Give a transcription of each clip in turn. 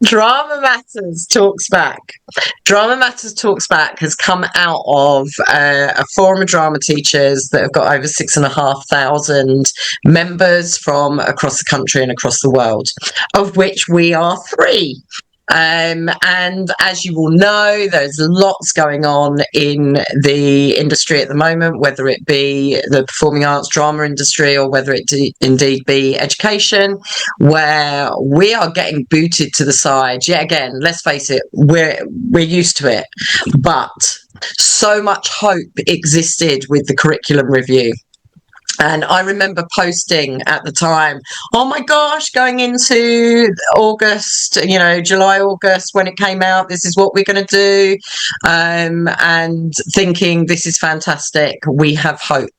Drama Matters Talks Back. Drama Matters Talks Back has come out of a forum of drama teachers that have got over 6,500 members from across the country and across the world, of which we are three. And as you all know, there's lots going on in the industry at the moment, whether it be the performing arts drama industry or whether it indeed be education, where we are getting booted to the side. Yet again, let's face it, we're used to it, but so much hope existed with the curriculum review. And I remember posting at the time, oh my gosh, going into August, July, August, when it came out, this is what we're going to do. And thinking, this is fantastic. We have hope.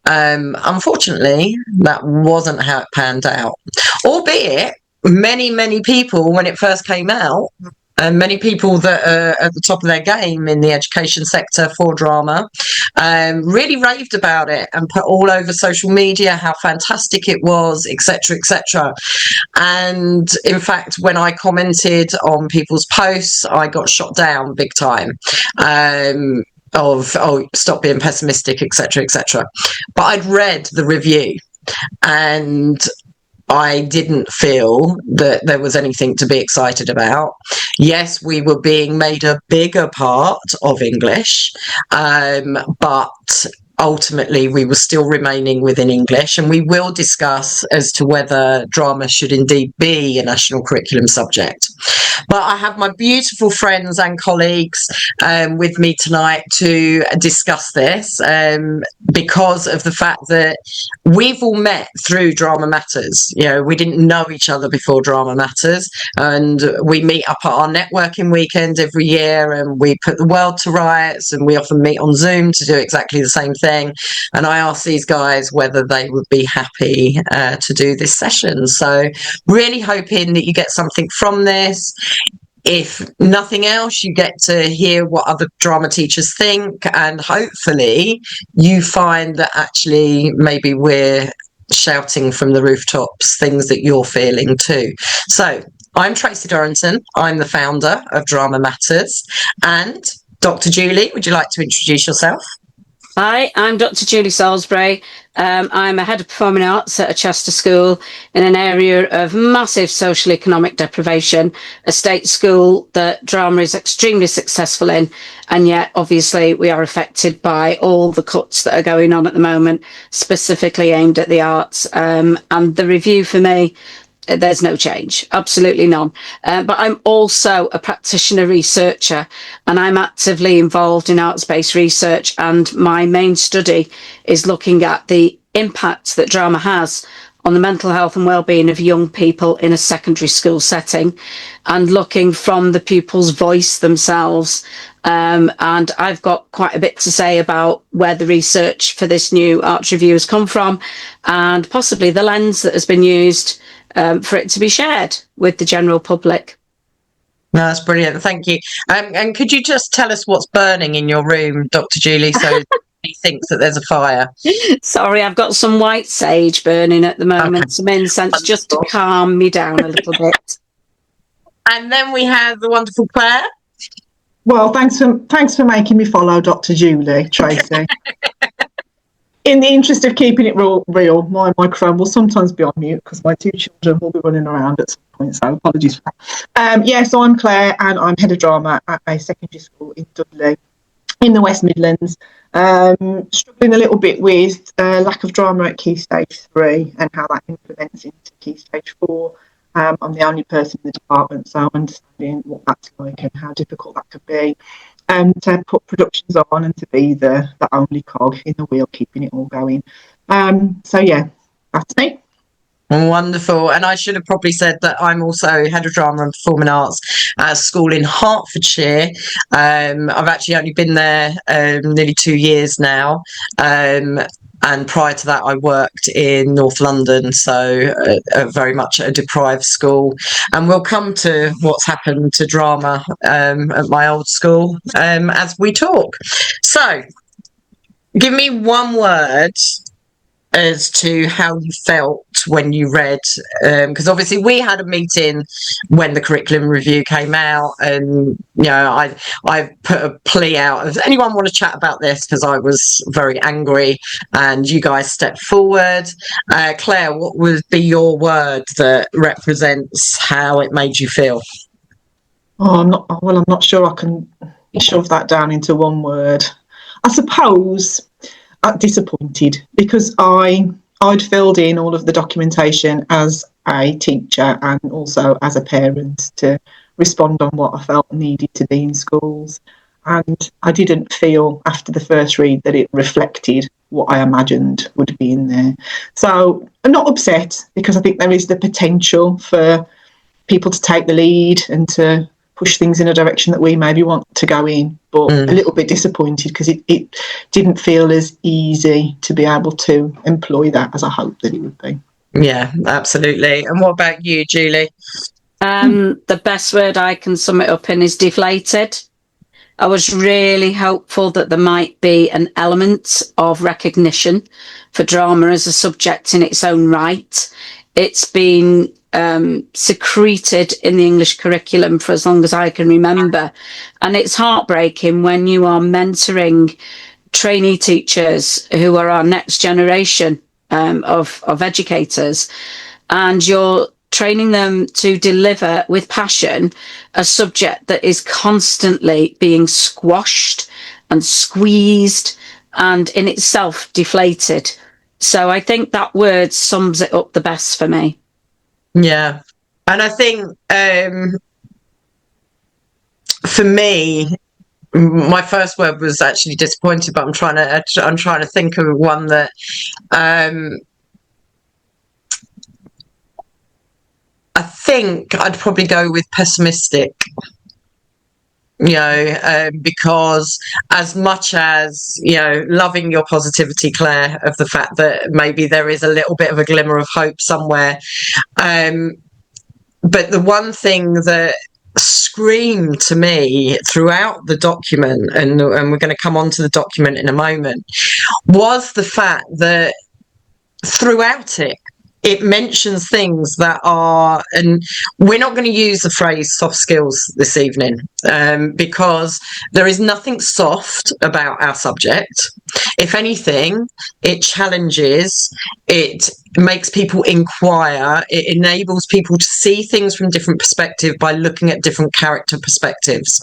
Unfortunately, that wasn't how it panned out. Albeit, many people, when it first came out, and many people that are at the top of their game in the education sector for drama really raved about it and put all over social media how fantastic it was, etc., etc. And in fact, when I commented on people's posts, I got shot down big time. Of stop being pessimistic, etc., etc. But I'd read the review and I didn't feel that there was anything to be excited about. Yes, we were being made a bigger part of English, but ultimately we were still remaining within English, and we will discuss as to whether drama should indeed be a national curriculum subject. But I have my beautiful friends and colleagues with me tonight to discuss this because of the fact that we've all met through Drama Matters. We didn't know each other before Drama Matters, and we meet up at our networking weekend every year, and we put the world to rights, and we often meet on Zoom to do exactly the same thing. And I asked these guys whether they would be happy to do this session. So really hoping that you get something from this. If nothing else, you get to hear what other drama teachers think, and hopefully you find that actually maybe we're shouting from the rooftops things that you're feeling too. So I'm Tracy Dorrington. I'm the founder of Drama Matters. And Dr. Julie, would you like to introduce yourself? Hi, I'm Dr. Julie Salisbury. I'm a head of performing arts at a Chester school in an area of massive social economic deprivation, a state school that drama is extremely successful in, and yet obviously we are affected by all the cuts that are going on at the moment, specifically aimed at the arts. And the review for me, there's no change, absolutely none. But I'm also a practitioner researcher, and I'm actively involved in arts-based research, and my main study is looking at the impact that drama has on the mental health and well-being of young people in a secondary school setting, and looking from the pupils' voice themselves. And I've got quite a bit to say about where the research for this new arts review has come from, and possibly the lens that has been used for it to be shared with the general public. No, that's brilliant. Thank you. And could you just tell us what's burning in your room, Dr. Julie, so he thinks that there's a fire? Sorry, I've got some white sage burning at the moment, some incense just to calm me down a little bit. And then we have the wonderful Claire. Well, thanks for making me follow Dr. Julie, Tracy. In the interest of keeping it real, my microphone will sometimes be on mute because my two children will be running around at some point, so apologies for that. So I'm Claire, and I'm head of drama at a secondary school in Dudley in the West Midlands. Struggling a little bit with lack of drama at Key Stage 3 and how that implements into Key Stage 4. I'm the only person in the department, so I'm understanding what that's like and how difficult that could be. To put productions on and to be the only cog in the wheel, keeping it all going. So yeah, that's me. Wonderful. And I should have probably said that I'm also head of drama and performing arts at a school in Hertfordshire. I've actually only been there nearly 2 years now. And prior to that, I worked in North London, so very much a deprived school. And we'll come to what's happened to drama at my old school as we talk. So, give me one word as to how you felt when you read, because obviously we had a meeting when the curriculum review came out, and I put a plea out. Does anyone want to chat about this? Because I was very angry, and you guys stepped forward. Claire, what would be your word that represents how it made you feel? Oh, I'm not sure I can shove that down into one word. I suppose disappointed, because I'd filled in all of the documentation as a teacher and also as a parent to respond on what I felt needed to be in schools. And I didn't feel after the first read that it reflected what I imagined would be in there. So I'm not upset, because I think there is the potential for people to take the lead and to push things in a direction that we maybe want to go in, but a little bit disappointed because it didn't feel as easy to be able to employ that as I hoped that it would be. Yeah, absolutely. And what about you, Julie? The best word I can sum it up in is deflated. I was really hopeful that there might be an element of recognition for drama as a subject in its own right. It's been secreted in the English curriculum for as long as I can remember. And it's heartbreaking when you are mentoring trainee teachers who are our next generation of educators, and you're training them to deliver with passion a subject that is constantly being squashed and squeezed and in itself deflated. So I think that word sums it up the best for me. Yeah. And I think for me, my first word was actually disappointed, but I'm trying to think of one that I think I'd probably go with pessimistic. Because as much as, loving your positivity, Claire, of the fact that maybe there is a little bit of a glimmer of hope somewhere. But the one thing that screamed to me throughout the document, and we're going to come on to the document in a moment, was the fact that throughout it mentions things that are, and we're not going to use the phrase soft skills this evening, because there is nothing soft about our subject. If anything, it challenges, it makes people inquire, it enables people to see things from different perspectives by looking at different character perspectives.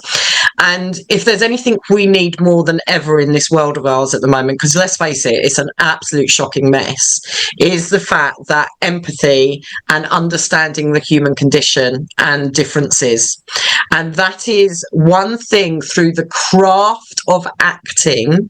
And if there's anything we need more than ever in this world of ours at the moment, because let's face it, it's an absolute shocking mess, is the fact that empathy and understanding the human condition and differences. And that is one thing through the craft of acting.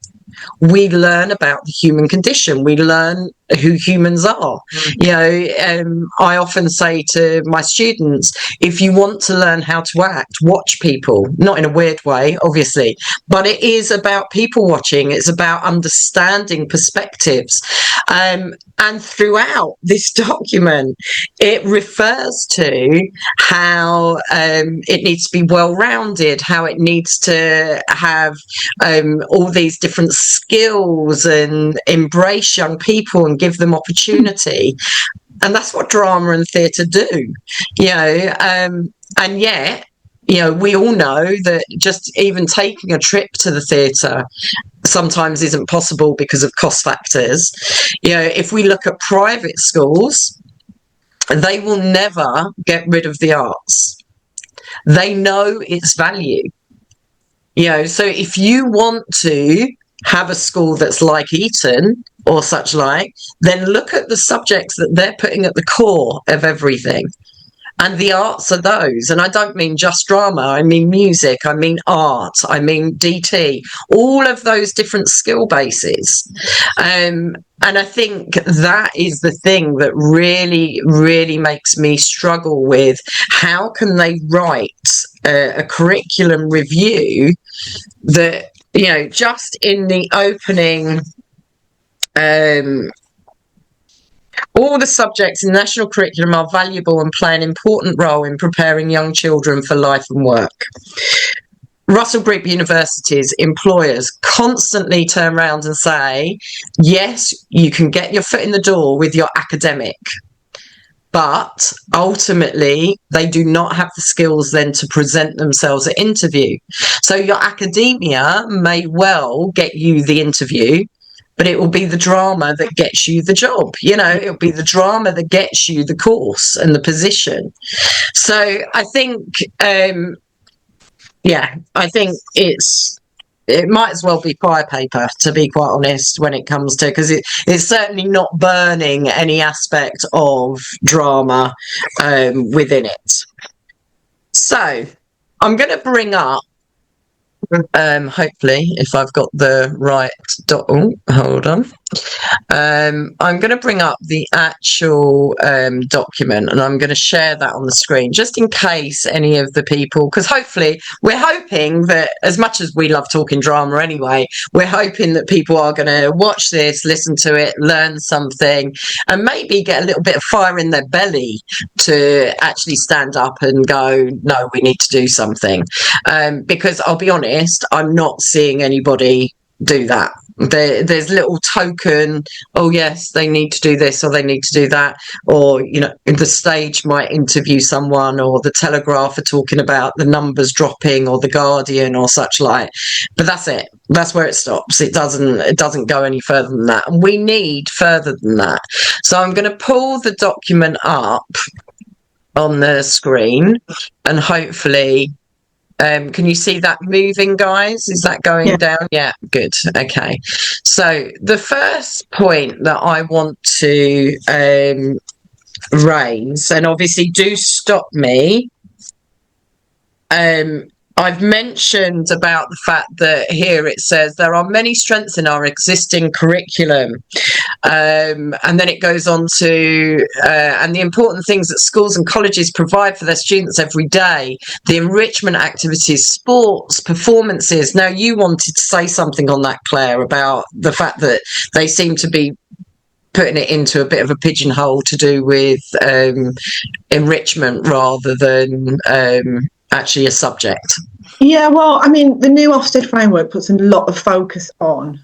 We learn about the human condition. We learn who humans are. I often say to my students, if you want to learn how to act, watch people. Not in a weird way, obviously, but it is about people watching. It's about understanding perspectives. And throughout this document, it refers to how it needs to be well-rounded, how it needs to have all these different skills and embrace young people and give them opportunity. And that's what drama and theatre do, and yet, we all know that just even taking a trip to the theatre sometimes isn't possible because of cost factors. If we look at private schools, they will never get rid of the arts. They know its value. So if you want to have a school that's like Eton or such like, then look at the subjects that they're putting at the core of everything. And the arts are those. And I don't mean just drama. I mean music. I mean art. I mean DT. All of those different skill bases. And I think that is the thing that really, really makes me struggle with how can they write a curriculum review that, just in the opening, all the subjects in the national curriculum are valuable and play an important role in preparing young children for life and work. Russell Group universities, employers constantly turn around and say, yes, you can get your foot in the door with your academic, but ultimately they do not have the skills then to present themselves at interview. So your academia may well get you the interview, but it will be the drama that gets you the job. You know, it'll be the drama that gets you the course and the position. So I think, I think it might as well be fire paper, to be quite honest, when it comes to, because it's certainly not burning any aspect of drama within it. So I'm going to bring up, hopefully, if I've got the right hold on. I'm going to bring up the actual document, and I'm going to share that on the screen just in case any of the people, because hopefully we're hoping that, as much as we love talking drama anyway, we're hoping that people are going to watch this, listen to it, learn something, and maybe get a little bit of fire in their belly to actually stand up and go, no, we need to do something. Because I'll be honest, I'm not seeing anybody do that. There's little token, oh yes, they need to do this or they need to do that, or you know, the Stage might interview someone, or the Telegraph are talking about the numbers dropping, or the Guardian or such like. But that's it. That's where it stops. It doesn't go any further than that, and we need further than that. So I'm going to pull the document up on the screen, and hopefully can you see that moving, guys? Is that going down? Yeah, good. Okay. So the first point that I want to raise, and obviously do stop me, I've mentioned about the fact that here it says there are many strengths in our existing curriculum. And then it goes on to, and the important things that schools and colleges provide for their students every day, the enrichment activities, sports, performances. Now, you wanted to say something on that, Claire, about the fact that they seem to be putting it into a bit of a pigeonhole to do with enrichment rather than actually a subject. Yeah, well, I mean, the new Ofsted framework puts a lot of focus on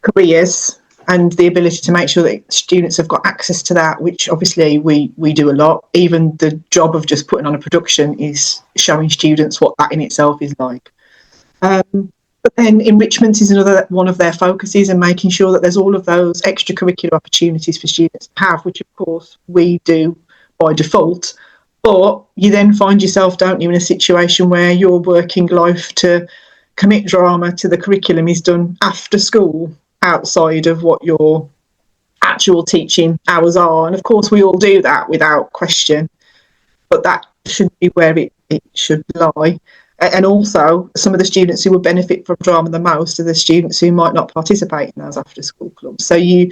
careers and the ability to make sure that students have got access to that, which obviously we do a lot. Even the job of just putting on a production is showing students what that in itself is like. But then enrichment is another one of their focuses, and making sure that there's all of those extracurricular opportunities for students to have, which of course we do by default. But you then find yourself, don't you, in a situation where your working life to commit drama to the curriculum is done after school, outside of what your actual teaching hours are. And of course, we all do that without question, but that should be where it should lie. And also, some of the students who would benefit from drama the most are the students who might not participate in those after-school clubs. So you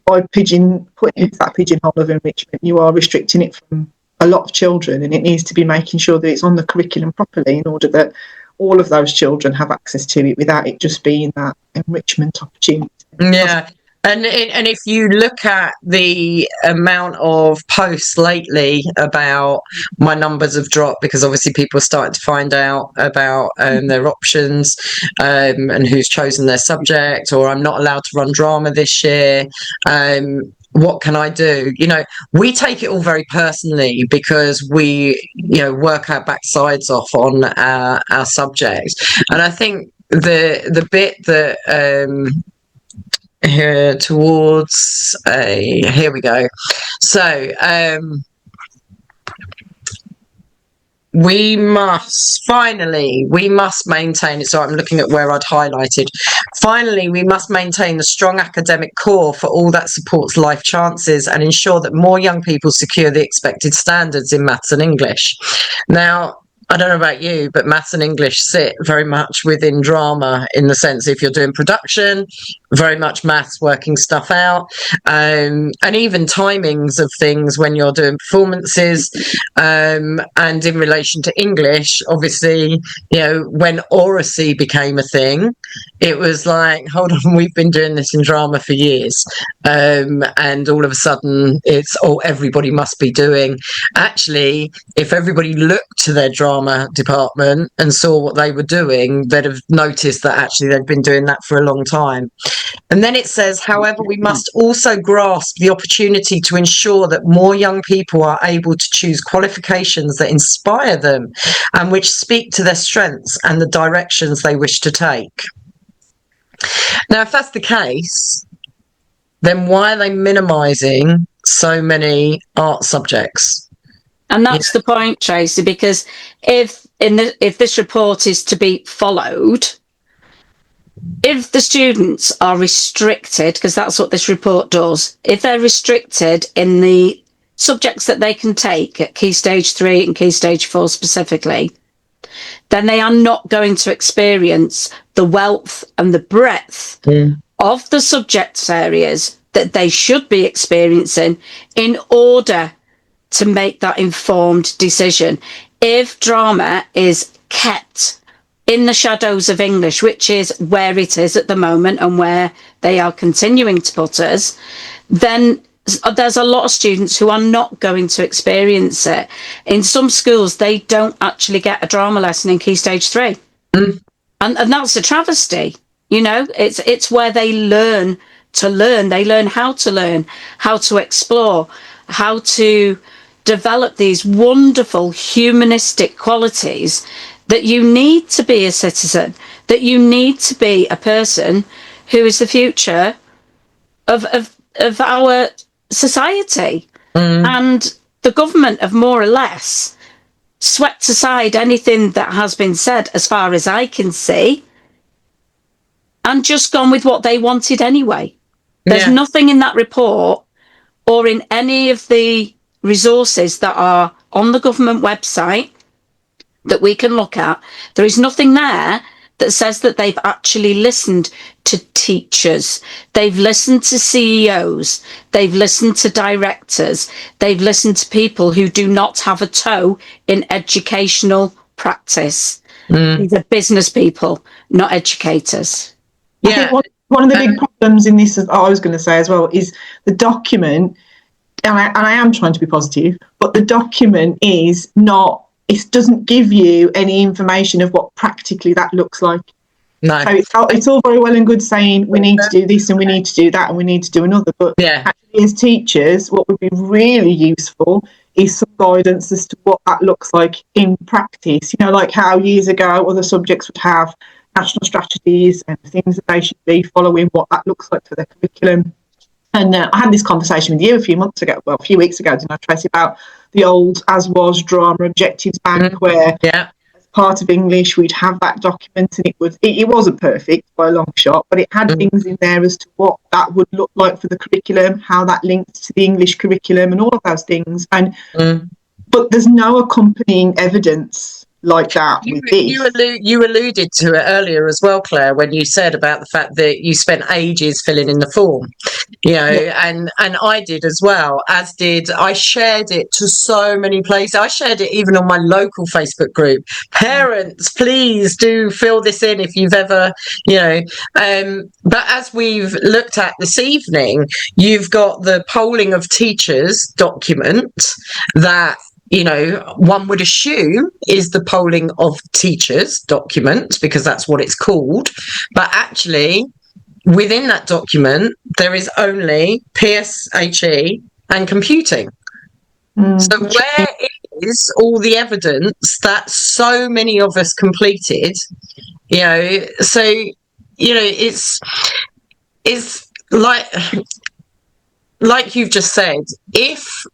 by putting into that pigeonhole of enrichment, you are restricting it from a lot of children, and it needs to be making sure that it's on the curriculum properly in order that all of those children have access to it without it just being that enrichment opportunity. Yeah. And if you look at the amount of posts lately about my numbers have dropped because obviously people are starting to find out about their options and who's chosen their subject, or I'm not allowed to run drama this year. What can I do? You know, we take it all very personally because we, you know, work our backsides off on our subjects. And I think the bit that here towards here we go. So we must maintain it. So I'm looking at where I'd highlighted. Finally, we must maintain a strong academic core for all that supports life chances and ensure that more young people secure the expected standards in maths and English. Now, I don't know about you, but maths and English sit very much within drama, in the sense if you're doing production, very much maths, working stuff out, and even timings of things when you're doing performances. And in relation to English, obviously, when oracy became a thing, it was like, hold on, we've been doing this in drama for years. And all of a sudden it's, everybody must be doing. Actually, if everybody looked to their drama department and saw what they were doing, they'd have noticed that actually they'd been doing that for a long time. And then it says, however, we must also grasp the opportunity to ensure that more young people are able to choose qualifications that inspire them and which speak to their strengths and the directions they wish to take. Now, if that's the case, then why are they minimising so many art subjects? And that's the point, Tracy, because if this report is to be followed, if the students are restricted, because that's what this report does, if they're restricted in the subjects that they can take at Key Stage 3 and Key Stage 4 specifically, then they are not going to experience the wealth and the breadth of the subject areas that they should be experiencing in order to make that informed decision. If drama is kept in the shadows of English, which is where it is at the moment and where they are continuing to put us, then there's a lot of students who are not going to experience it. In some schools, they don't actually get a drama lesson in Key Stage 3. And that's a travesty. It's where they learn to learn. They learn, how to explore, how to develop these wonderful humanistic qualities that you need to be a citizen, that you need to be a person who is the future of our society. And the government have more or less swept aside anything that has been said, as far as I can see, and just gone with what they wanted anyway. There's nothing in that report or in any of the resources that are on the government website that we can look at. There is nothing there that says that they've actually listened to teachers. They've listened to CEOs. They've listened to directors. They've listened to people who do not have a toe in educational practice. These are business people, not educators. I think one of the big problems in this, I was going to say as well, is the document, and I am trying to be positive, but the document is not, it doesn't give you any information of what practically that looks like. No. So it's all very well and good saying we need to do this and we need to do that and we need to do another, but actually as teachers, what would be really useful is some guidance as to what that looks like in practice. Like how years ago other subjects would have national strategies and things that they should be following, what that looks like for their curriculum. And I had this conversation with you a few weeks ago, didn't I, Tracy, about the old As Was Drama Objectives Bank, where as part of English we'd have that document, and it wasn't perfect by a long shot, but it had things in there as to what that would look like for the curriculum, how that links to the English curriculum and all of those things. And but there's no accompanying evidence like that with this. You alluded to it earlier as well, Claire, when you said about the fact that you spent ages filling in the form, and I did as well, as did, I shared it to so many places. I shared it even on my local Facebook group. Parents, please do fill this in if you've ever, but as we've looked at this evening, you've got the polling of teachers document that one would assume is the polling of teachers document, because that's what it's called. But actually, within that document, there is only PSHE and computing. So where is all the evidence that so many of us completed? It's like you've just said, if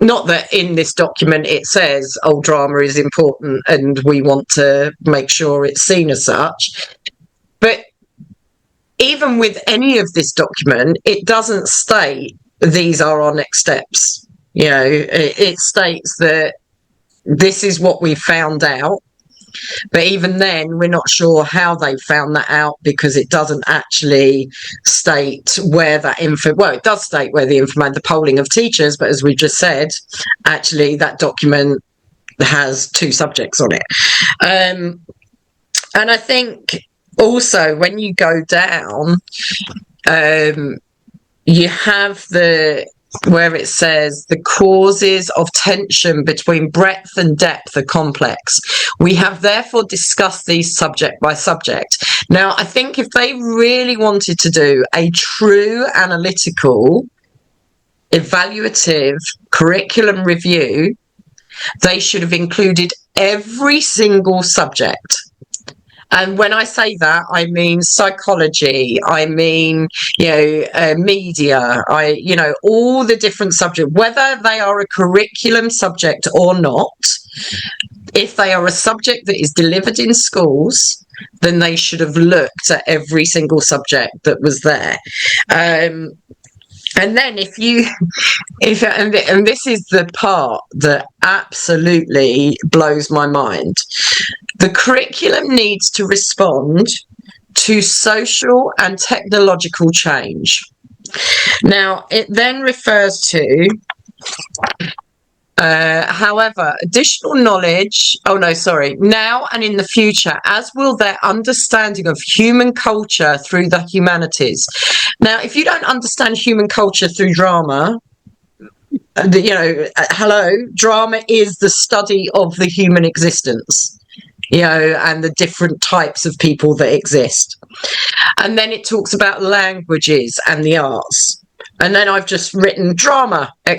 not that in this document it says, drama is important and we want to make sure it's seen as such. But even with any of this document, it doesn't state these are our next steps. It states that this is what we found out. But even then, we're not sure how they found that out, because it doesn't actually state where that well, it does state where the polling of teachers, but as we just said, actually that document has 2 subjects on it. And I think also when you go down, you have where it says the causes of tension between breadth and depth are complex. We have therefore discussed these subject by subject. Now, I think if they really wanted to do a true analytical, evaluative curriculum review, they should have included every single subject. And when I say that, I mean psychology, I mean, media, all the different subjects, whether they are a curriculum subject or not. If they are a subject that is delivered in schools, then they should have looked at every single subject that was there. And then and this is the part that absolutely blows my mind. The curriculum needs to respond to social and technological change. Now, it then refers to, however, additional knowledge, now and in the future, as will their understanding of human culture through the humanities. Now, if you don't understand human culture through drama, drama is the study of the human existence, and the different types of people that exist. And then it talks about languages and the arts. And then I've just written drama, ! And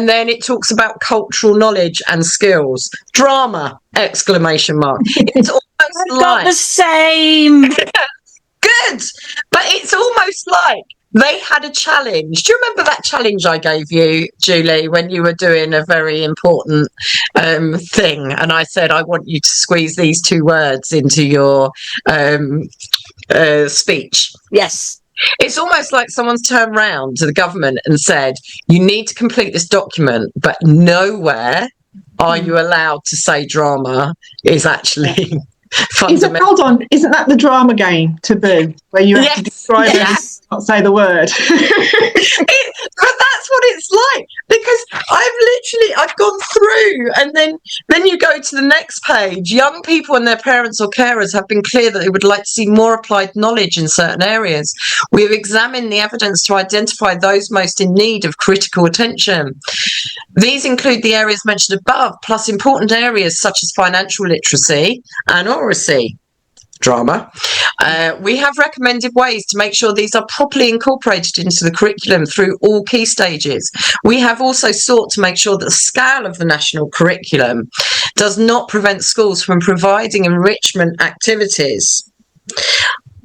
then it talks about cultural knowledge and skills, drama, ! It's almost got the same. Good. But it's almost like they had a challenge. Do you remember that challenge I gave you, Julie, when you were doing a very important thing? And I said, I want you to squeeze these 2 words into your speech. Yes. It's almost like someone's turned round to the government and said, you need to complete this document, but nowhere are you allowed to say drama is actually fundamental. Hold on, isn't that the drama game, Taboo, where you have to describe it and not say the word? But that's what it's like, because I've gone through, and then you go to the next page. Young people and their parents or carers have been clear that they would like to see more applied knowledge in certain areas. We have examined the evidence to identify those most in need of critical attention. These include the areas mentioned above, plus important areas such as financial literacy and oracy. Drama. We have recommended ways to make sure these are properly incorporated into the curriculum through all key stages. We have also sought to make sure that the scale of the national curriculum does not prevent schools from providing enrichment activities.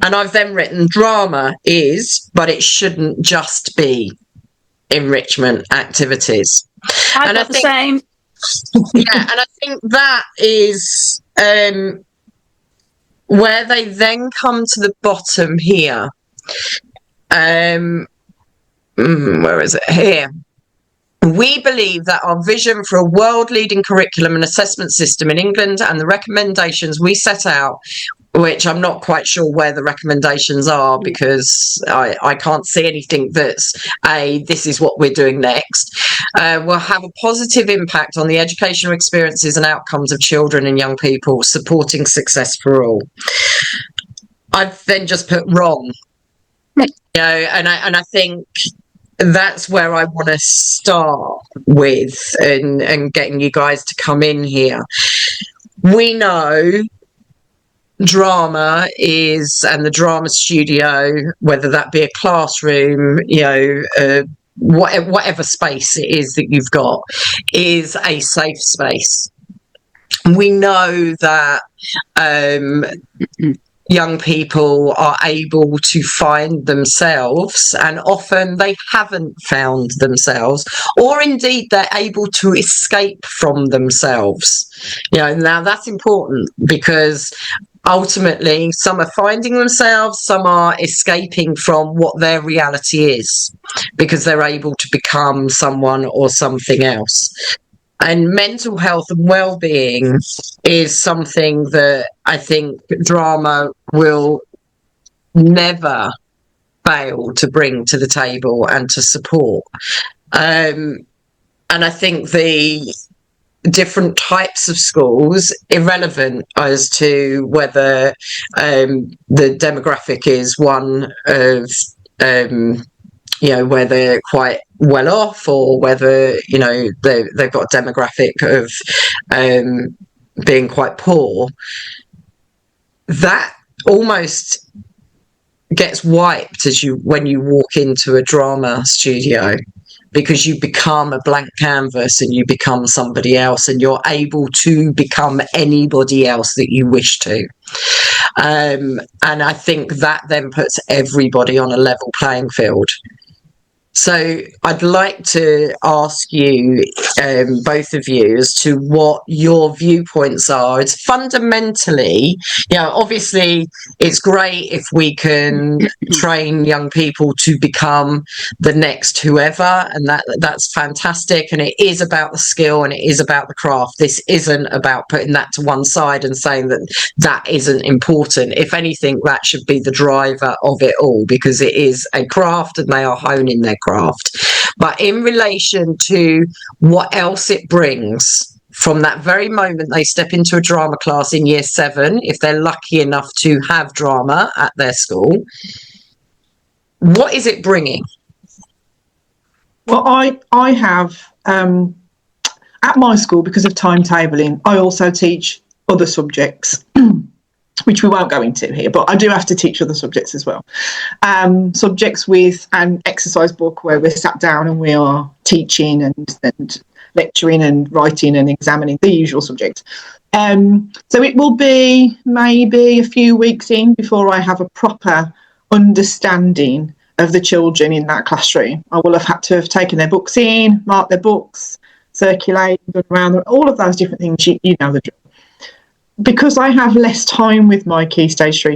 And I've then written drama is, but it shouldn't just be enrichment activities. I've got the same. Yeah, and I think that is where they then come to the bottom here. Where is it? Here. We believe that our vision for a world-leading curriculum and assessment system in England and the recommendations we set out, which I'm not quite sure where the recommendations are, because I can't see anything that's this is what we're doing next, will have a positive impact on the educational experiences and outcomes of children and young people, supporting success for all. I've then just put wrong, and I think that's where I want to start with, and getting you guys to come in here. We know drama is, and the drama studio, whether that be a classroom, whatever space it is that you've got, is a safe space. We know that young people are able to find themselves, and often they haven't found themselves, or indeed they're able to escape from themselves. Now that's important, because ultimately some are finding themselves, some are escaping from what their reality is, because they're able to become someone or something else. And mental health and well-being is something that I think drama will never fail to bring to the table and to support. And I think the different types of schools, irrelevant as to whether the demographic is one of where they're quite well off, or whether they've got a demographic of being quite poor, that almost gets wiped when you walk into a drama studio, because you become a blank canvas and you become somebody else, and you're able to become anybody else that you wish to. And I think that then puts everybody on a level playing field. So I'd like to ask you, both of you, as to what your viewpoints are. It's fundamentally, obviously it's great if we can train young people to become the next whoever, and that's fantastic. And it is about the skill and it is about the craft. This isn't about putting that to one side and saying that isn't important. If anything, that should be the driver of it all, because it is a craft and they are honing their craft. But in relation to what else it brings from that very moment they step into a drama class in year 7, if they're lucky enough to have drama at their school, what is it bringing? Well, I have at my school, because of timetabling, I also teach other subjects which we won't go into here, but I do have to teach other subjects as well. Subjects with an exercise book where we're sat down and we are teaching and lecturing and writing and examining, the usual subjects. So it will be maybe a few weeks in before I have a proper understanding of the children in that classroom. I will have had to have taken their books in, marked their books, circulated around, all of those different things, you know the drill. Because I have less time with my Key Stage 3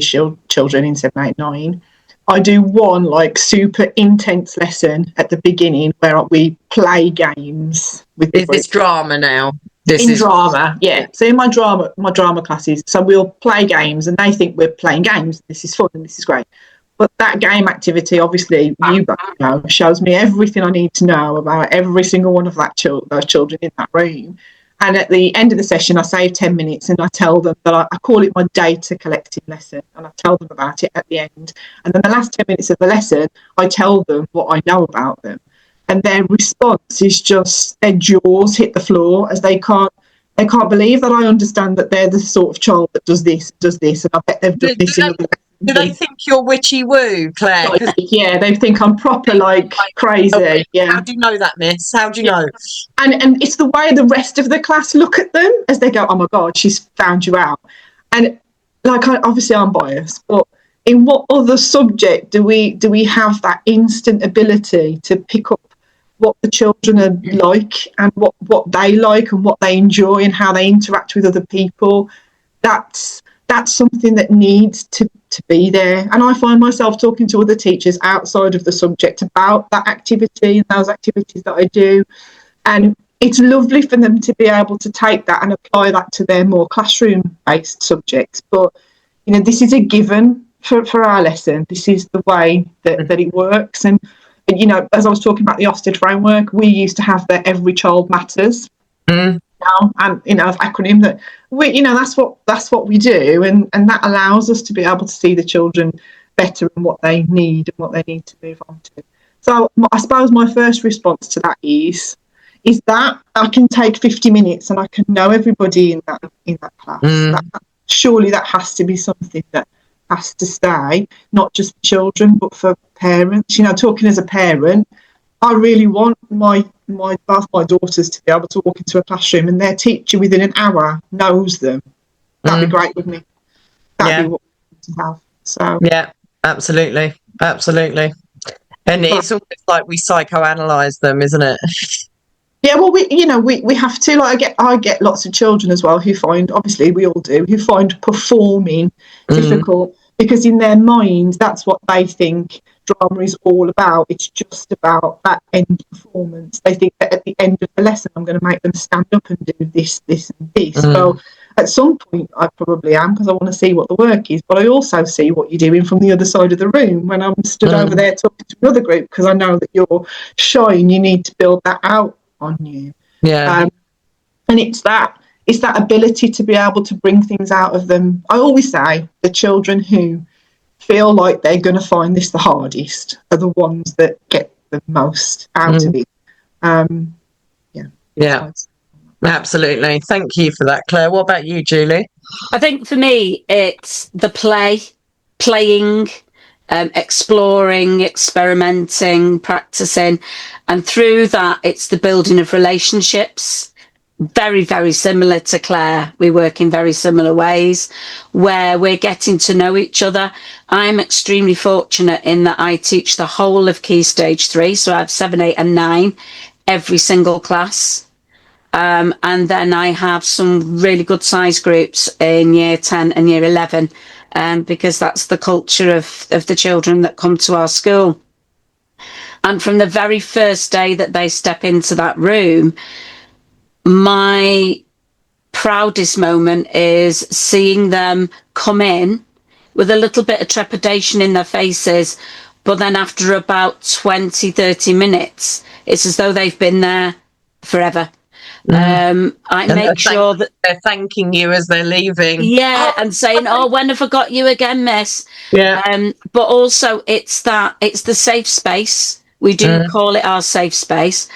children in 7, 8, 9, I do one super intense lesson at the beginning where we play games with. Is this drama now? Drama, yeah. So in my drama classes, so we'll play games and they think we're playing games. This is fun and this is great. But that game activity, obviously, you know, shows me everything I need to know about every single one of those children in that room. And at the end of the session, I save 10 minutes and I tell them that I call it my data collecting lesson, and I tell them about it at the end. And then the last 10 minutes of the lesson, I tell them what I know about them. And their response is just, their jaws hit the floor, as they can't believe that I understand that they're the sort of child that does this, and I bet they've done this in other lessons. Do they think you're witchy woo, Claire? Yeah, they think I'm proper crazy. Okay. Yeah. How do you know that, miss? How do you know? And it's the way the rest of the class look at them as they go, oh my God, she's found you out. And obviously I'm biased, but in what other subject do we have that instant ability to pick up what the children are like and what they like and what they enjoy and how they interact with other people? That's something that needs to be there. And I find myself talking to other teachers outside of the subject about that activity and those activities that I do. And it's lovely for them to be able to take that and apply that to their more classroom-based subjects. But, this is a given for our lesson. This is the way that it works. And, as I was talking about the Ofsted framework, we used to have the Every Child Matters. Now, and acronym that we that's what we do, and that allows us to be able to see the children better and what they need and what they need to move on to. So I suppose my first response to that is that I can take 50 minutes and I can know everybody in that class. Surely that has to be something that has to stay, not just for children but for parents. Talking as a parent, I really want both my daughters to be able to walk into a classroom and their teacher within an hour knows them. That'd be great, wouldn't it? That'd be what we want to have. So yeah, absolutely. And it's almost like we psychoanalyze them, isn't it? Yeah, well, we have to. I get lots of children as well who find, obviously we all do, who find performing difficult, because in their mind that's what they think drama is all about. It's just about that end performance. They think that at the end of the lesson, I'm going to make them stand up and do this, this, and this. Well, at some point, I probably am, because I want to see what the work is. But I also see what you're doing from the other side of the room when I'm stood over there talking to another group, because I know that you're shy and you need to build that out on you. Yeah. And it's that ability to be able to bring things out of them. I always say the children who feel like they're going to find this the hardest are the ones that get the most out of it. Yeah, absolutely. Thank you for that, Claire. What about you, Julie? I think for me, it's the playing, exploring, experimenting, practicing. And through that, it's the building of relationships. Very, very similar to Claire. We work in very similar ways where we're getting to know each other. I'm extremely fortunate in that I teach the whole of Key Stage 3. So I have 7, 8 and 9, every single class. And then I have some really good size groups in year 10 and year 11, because that's the culture of the children that come to our school. And from the very first day that they step into that room, my proudest moment is seeing them come in with a little bit of trepidation in their faces. But then after about 20, 30 minutes, it's as though they've been there forever. I make sure that they're thanking you as they're leaving. Yeah, and saying, "Oh, when have I got you again, miss?" Yeah. But also, it's the safe space. We do call it our safe space.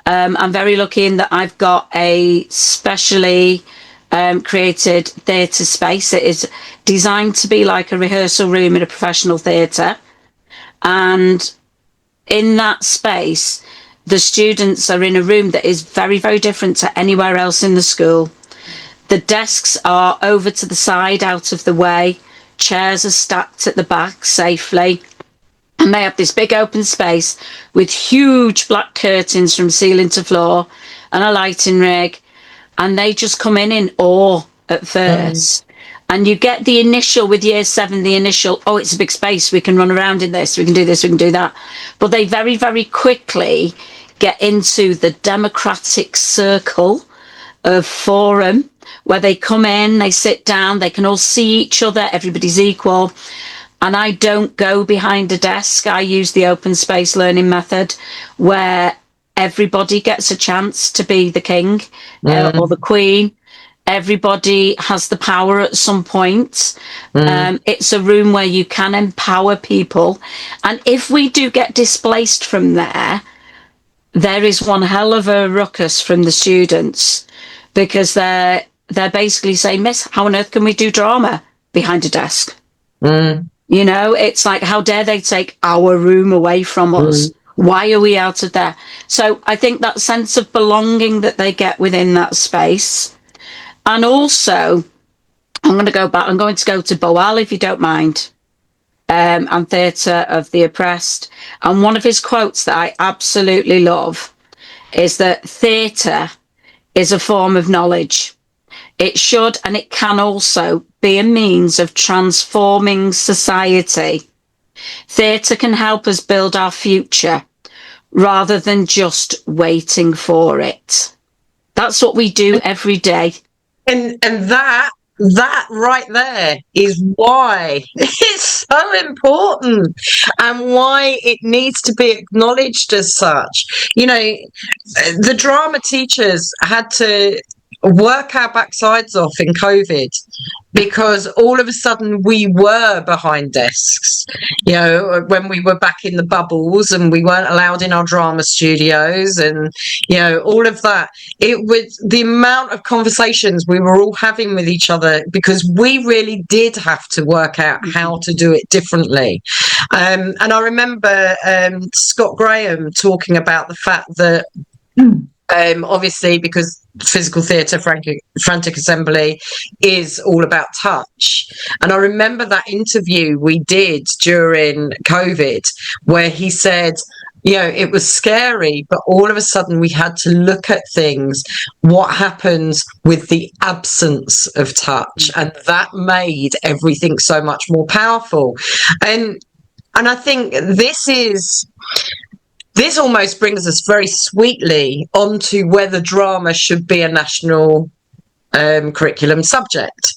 I'm very lucky in that I've got a specially created theatre space. It is designed to be like a rehearsal room in a professional theatre, and in that space, the students are in a room that is very, very different to anywhere else in the school. The desks are over to the side, out of the way. Chairs are stacked at the back safely. And they have this big open space with huge black curtains from ceiling to floor and a lighting rig. And they just come in awe at first. And you get the initial, with year 7, the initial, oh, it's a big space. We can run around in this. We can do this. We can do that. But they very, very quickly get into the democratic circle of forum where they come in, they sit down, they can all see each other. Everybody's equal. And I don't go behind a desk. I use the open space learning method where everybody gets a chance to be the king or the queen. Everybody has the power at some point. It's a room where you can empower people. And if we do get displaced from there is one hell of a ruckus from the students, because they're basically saying, "Miss, how on earth can we do drama behind a desk?" You know, it's like, how dare they take our room away from us? Why are we out of there? So I think that sense of belonging that they get within that space. And also, I'm going to go to Boal, if you don't mind, and Theatre of the Oppressed. And one of his quotes that I absolutely love is that theatre is a form of knowledge. It should, and it can also be a means of transforming society. Theatre can help us build our future rather than just waiting for it. That's what we do every day. And that right there is why it's so important and why it needs to be acknowledged as such. You know, the drama teachers had to work our backsides off in COVID because all of a sudden we were behind desks, you know, when we were back in the bubbles and we weren't allowed in our drama studios and, you know, all of that. It was the amount of conversations we were all having with each other because we really did have to work out how to do it differently. And I remember Scott Graham talking about the fact that obviously, because physical theatre, frantic assembly is all about touch. And I remember that interview we did during COVID where he said, you know, it was scary, but all of a sudden we had to look at things, what happens with the absence of touch. And that made everything so much more powerful. And And I think this almost brings us very sweetly onto whether drama should be a national curriculum subject,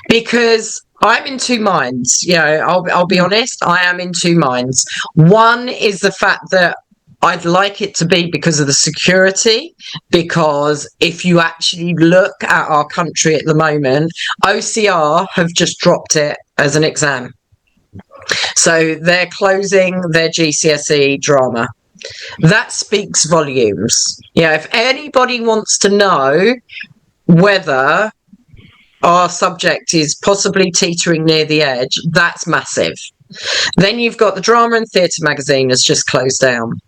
because I'm in two minds. I'll be honest, I am in two minds. One is the fact that I'd like it to be because of the security, because if you actually look at our country at the moment, OCR have just dropped it as an exam. So they're closing their GCSE drama. That speaks volumes. If anybody wants to know whether our subject is possibly teetering near the edge, that's massive. Then you've got the Drama and Theatre magazine has just closed down.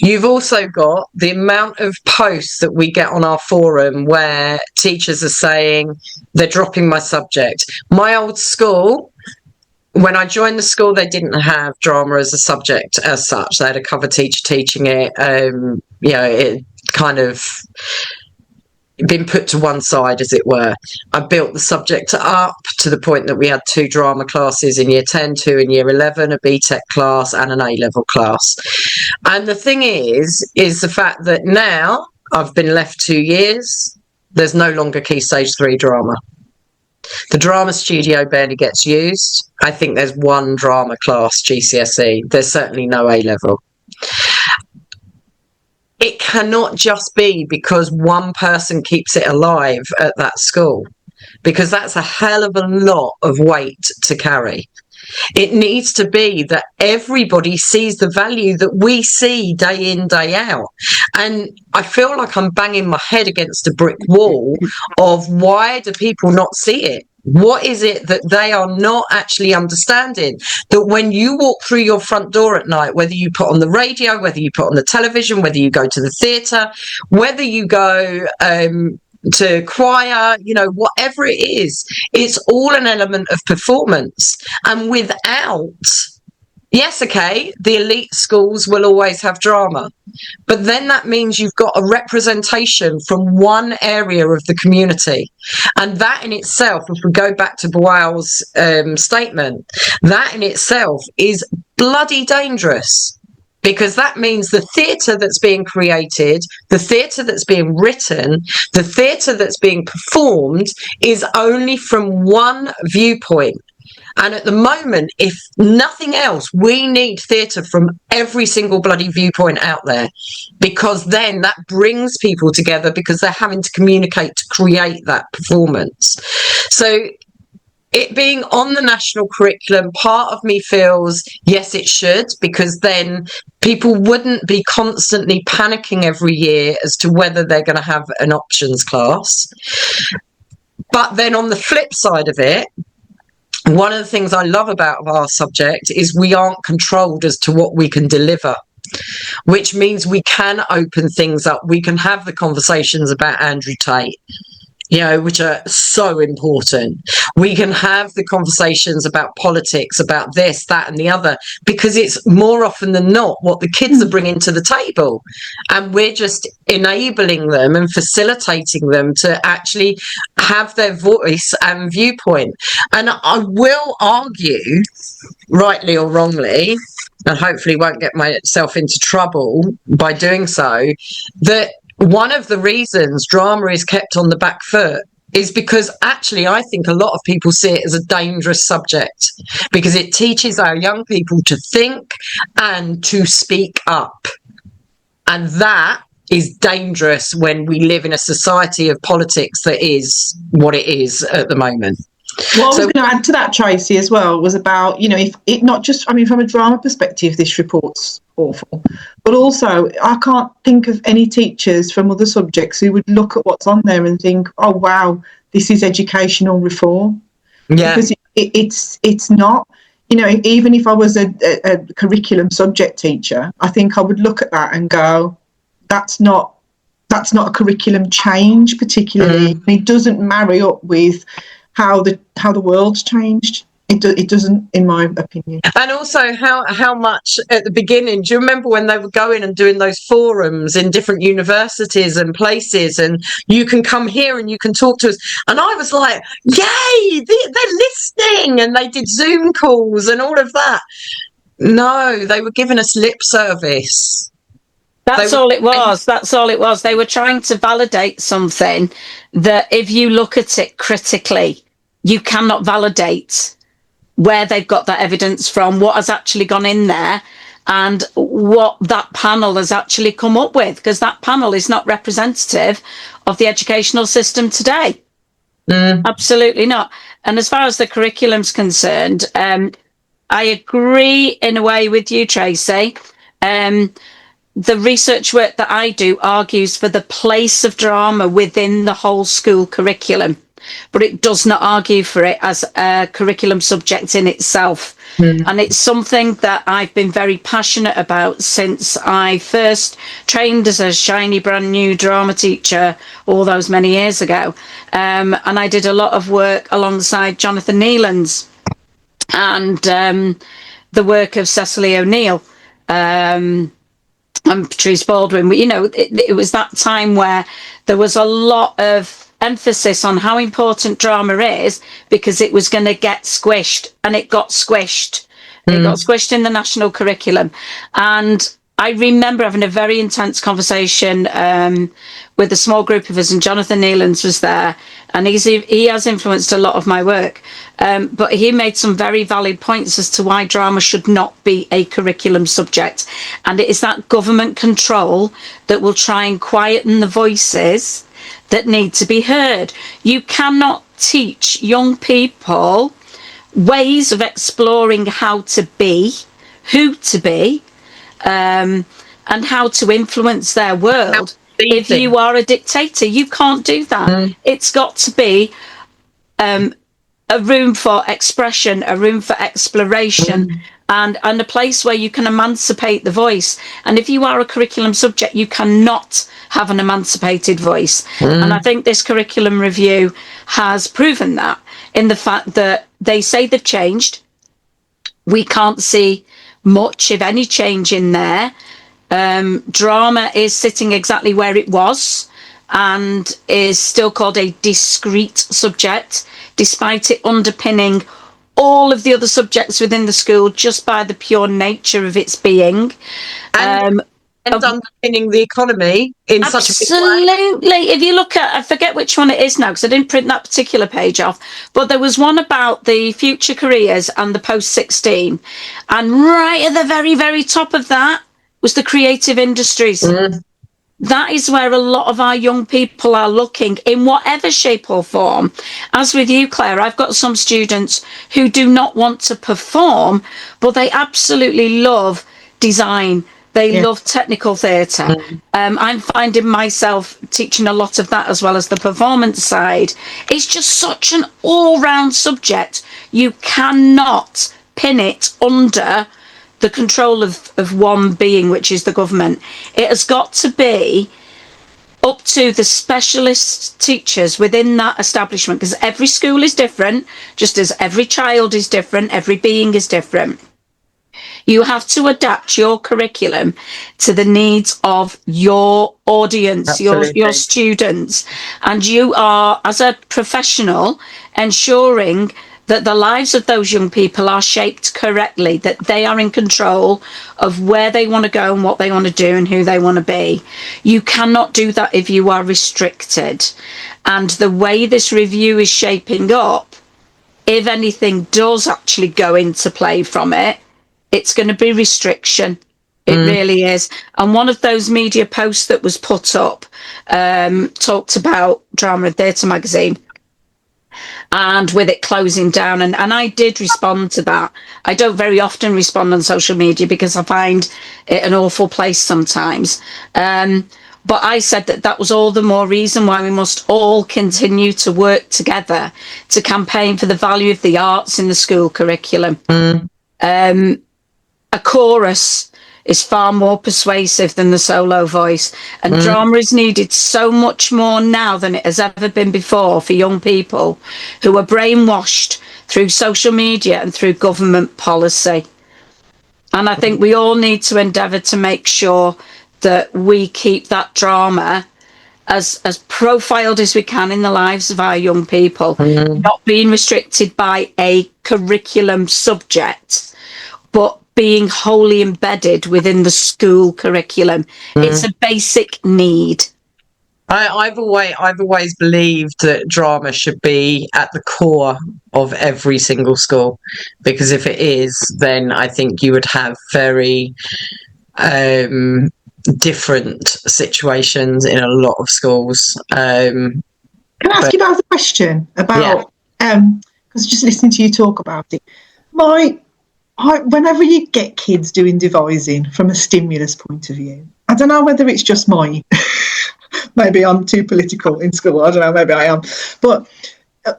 You've also got the amount of posts that we get on our forum where teachers are saying they're dropping my subject. My old school, when I joined the school, they didn't have drama as a subject as such. They had a cover teacher teaching it. It kind of been put to one side, as it were. I built the subject up to the point that we had 2 drama classes in year 10, 2 in year 11, a BTEC class and an A-level class. And the thing is the fact that now I've been left 2 years, there's no longer Key Stage 3 drama. The drama studio barely gets used. I think there's 1 drama class GCSE. There's certainly no A-level. It cannot just be because one person keeps it alive at that school, because that's a hell of a lot of weight to carry. It needs to be that everybody sees the value that we see day in, day out. And I feel like I'm banging my head against a brick wall of why do people not see it? What is it that they are not actually understanding? That when you walk through your front door at night, whether you put on the radio, whether you put on the television, whether you go to the theatre, whether you go to choir, whatever it is, it's all an element of performance. And without, yes, okay, the elite schools will always have drama, but then that means you've got a representation from one area of the community. And that in itself, if we go back to Boal's statement, that in itself is bloody dangerous. Because that means the theatre that's being created, the theatre that's being written, the theatre that's being performed is only from one viewpoint. And at the moment, if nothing else, we need theatre from every single bloody viewpoint out there, because then that brings people together because they're having to communicate to create that performance. So it being on the national curriculum, part of me feels, yes, it should, because then people wouldn't be constantly panicking every year as to whether they're going to have an options class. But then on the flip side of it, one of the things I love about our subject is we aren't controlled as to what we can deliver, which means we can open things up. We can have the conversations about Andrew Tate, which are so important. We can have the conversations about politics, about this, that, and the other, because it's more often than not what the kids are bringing to the table. And we're just enabling them and facilitating them to actually have their voice and viewpoint. And I will argue, rightly or wrongly, and hopefully won't get myself into trouble by doing so, that one of the reasons drama is kept on the back foot is because actually I think a lot of people see it as a dangerous subject, because it teaches our young people to think and to speak up. And that is dangerous when we live in a society of politics that is what it is at the moment. What I was going to add to that, Tracy, as well, was about, if it not just, from a drama perspective, this report's awful, but also I can't think of any teachers from other subjects who would look at what's on there and think, oh, wow, this is educational reform. Yeah. Because it's not, even if I was a curriculum subject teacher, I think I would look at that and go, that's not a curriculum change particularly. It doesn't marry up with how the world's changed. It doesn't, in my opinion. And also how much at the beginning, do you remember when they were going and doing those forums in different universities and places, and you can come here and you can talk to us, and I was like, yay, they're listening, and they did Zoom calls and all of that. No, they were giving us lip service. That's all it was. That's all it was. They were trying to validate something that, if you look at it critically, you cannot validate where they've got that evidence from, what has actually gone in there, and what that panel has actually come up with, because that panel is not representative of the educational system today. Absolutely not. And as far as the curriculum's concerned, I agree in a way with you, Tracy. The research work that I do argues for the place of drama within the whole school curriculum, but it does not argue for it as a curriculum subject in itself. And it's something that I've been very passionate about since I first trained as a shiny brand new drama teacher all those many years ago. And I did a lot of work alongside Jonathan Neelands and the work of Cecily O'Neill. And Patrice Baldwin. You know, it was that time where there was a lot of emphasis on how important drama is, because it was going to get squished, and it got squished. It got squished in the national curriculum. And I remember having a very intense conversation with a small group of us, and Jonathan Neelands was there, and he has influenced a lot of my work. But he made some very valid points as to why drama should not be a curriculum subject. And it is that government control that will try and quieten the voices that need to be heard. You cannot teach young people ways of exploring how to be, who to be, and how to influence their world. If you are a dictator, you can't do that. It's got to be a room for expression, a room for exploration, and a place where you can emancipate the voice. And if you are a curriculum subject, you cannot have an emancipated voice. And I think this curriculum review has proven that, in the fact that they say they've changed. We can't see much, if any, change in there. Drama is sitting exactly where it was and is still called a discrete subject, despite it underpinning all of the other subjects within the school just by the pure nature of its being. And underpinning the economy in such a big way. Absolutely. If you look at, I forget which one it is now because I didn't print that particular page off, but there was one about the future careers and the post-16. And right at the very, very top of that was the creative industries. That is where a lot of our young people are looking, in whatever shape or form. As with you, Claire, I've got some students who do not want to perform, but they absolutely love design. They love technical theatre. I'm finding myself teaching a lot of that as well as the performance side. It's just such an all-round subject. You cannot pin it under the control of one being, which is the government. It has got to be up to the specialist teachers within that establishment, because every school is different, just as every child is different, every being is different. You have to adapt your curriculum to the needs of your audience, your students. And you are, as a professional, ensuring that the lives of those young people are shaped correctly, that they are in control of where they want to go and what they want to do and who they want to be. You cannot do that if you are restricted. And the way this review is shaping up, if anything does actually go into play from it, it's going to be restriction. It really is. And one of those media posts that was put up talked about Drama and Theatre magazine, and with it closing down. And I did respond to that. I don't very often respond on social media because I find it an awful place sometimes. But I said that was all the more reason why we must all continue to work together to campaign for the value of the arts in the school curriculum. A chorus is far more persuasive than the solo voice, and drama is needed so much more now than it has ever been before for young people who are brainwashed through social media and through government policy. And I think we all need to endeavour to make sure that we keep that drama as profiled as we can in the lives of our young people, not being restricted by a curriculum subject, but being wholly embedded within the school curriculum. It's a basic need. I've always believed that drama should be at the core of every single school, because if it is, then I think you would have very different situations in a lot of schools. Can I ask you about a question about because just listening to you talk about it, whenever you get kids doing devising from a stimulus point of view, I don't know whether it's just mine. Maybe I'm too political in school. I don't know. Maybe I am. But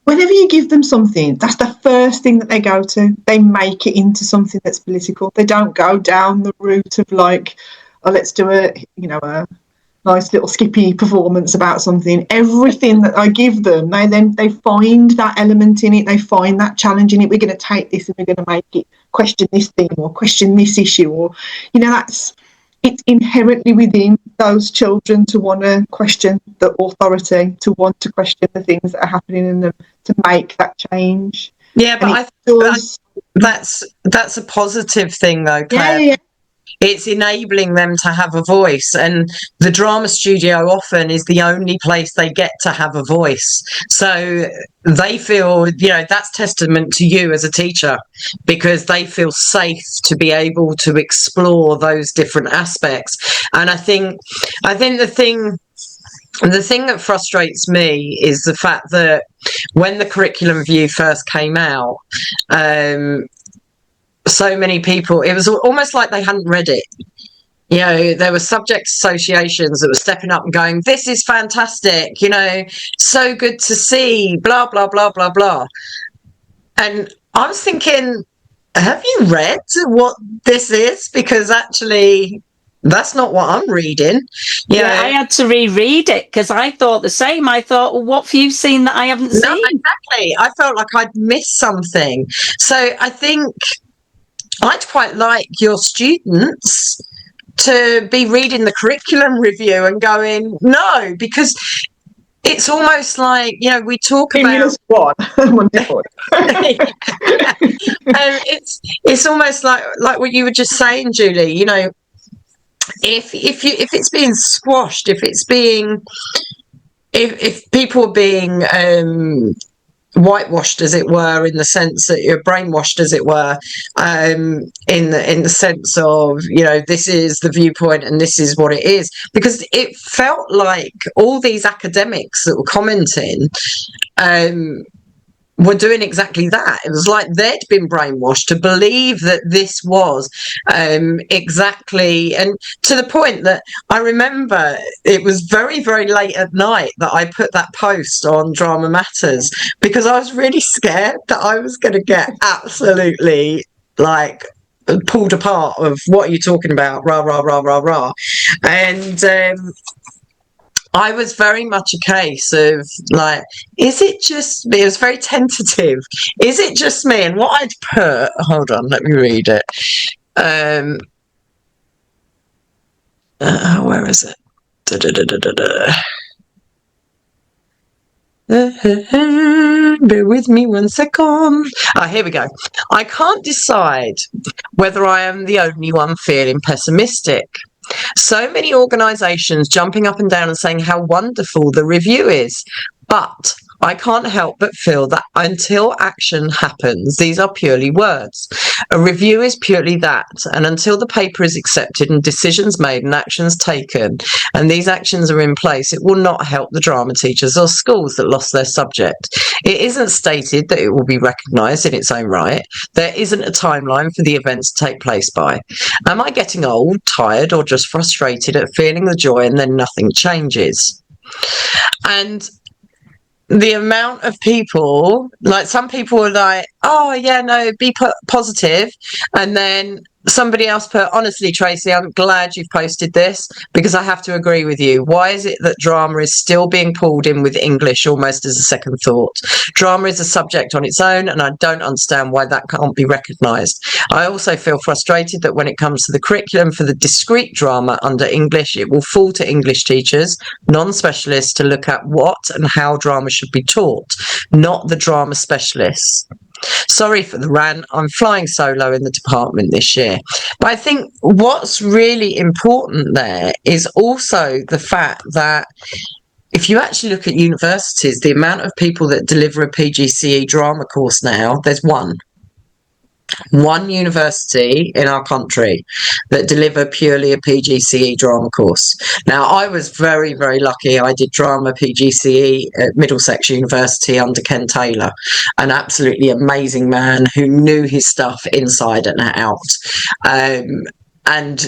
whenever you give them something, that's the first thing that they go to. They make it into something that's political. They don't go down the route of like, oh, let's do a nice little skippy performance about something. Everything that I give them, they find that element in it. They find that challenge in it. We're going to take this and we're going to make it question this thing or question this issue, or it's inherently within those children to want to question the authority, to want to question the things that are happening in them, to make that change. Yeah, but I think that's a positive thing, though, Claire. Yeah. It's enabling them to have a voice, and the drama studio often is the only place they get to have a voice. So they feel, that's testament to you as a teacher, because they feel safe to be able to explore those different aspects. And I think the thing that frustrates me is the fact that when the curriculum review first came out, so many people, it was almost like they hadn't read it. There were subject associations that were stepping up and going, this is fantastic, so good to see, blah, blah, blah, blah, blah. And I was thinking, have you read what this is? Because actually, that's not what I'm reading. Yeah, I had to reread it because I thought the same. I thought, well, what have you seen that I haven't seen? No, exactly. I felt like I'd missed something. So I think I'd quite like your students to be reading the curriculum review and going, no, because it's almost like, we talk about it's almost like what you were just saying, Julie. If it's being squashed, if people are being whitewashed, as it were, in the sense that you're brainwashed, as it were, in the sense of, this is the viewpoint and this is what it is, because it felt like all these academics that were commenting were doing exactly that. It was like they'd been brainwashed to believe that this was exactly, and to the point that I remember it was very, very late at night that I put that post on Drama Matters, because I was really scared that I was going to get absolutely pulled apart of what you're talking about, rah, rah, rah, rah, rah. And I was very much a case of is it just me? It was very tentative. Is it just me? And what I'd put, hold on, let me read it. Where is it? Bear with me 1 second. Here we go. I can't decide whether I am the only one feeling pessimistic. So many organisations jumping up and down and saying how wonderful the review is, but I can't help but feel that until action happens, these are purely words. A review is purely that, and until the paper is accepted and decisions made and actions taken, and these actions are in place, it will not help the drama teachers or schools that lost their subject. It isn't stated that it will be recognised in its own right. There isn't a timeline for the events to take place by. Am I getting old, tired, or just frustrated at feeling the joy and then nothing changes? And the amount of people, some people were like, oh yeah, no, be positive, and then somebody else put, honestly, Tracy, I'm glad you've posted this, because I have to agree with you. Why is it that drama is still being pulled in with English almost as a second thought? Drama is a subject on its own, and I don't understand why that can't be recognised. I also feel frustrated that when it comes to the curriculum for the discrete drama under English, it will fall to English teachers, non-specialists, to look at what and how drama should be taught, not the drama specialists. Sorry for the rant. I'm flying solo in the department this year. But I think what's really important there is also the fact that if you actually look at universities, the amount of people that deliver a PGCE drama course now, there's one university in our country that deliver purely a PGCE drama course. Now, I was very, very lucky. I did drama PGCE at Middlesex University under Ken Taylor, an absolutely amazing man who knew his stuff inside and out. And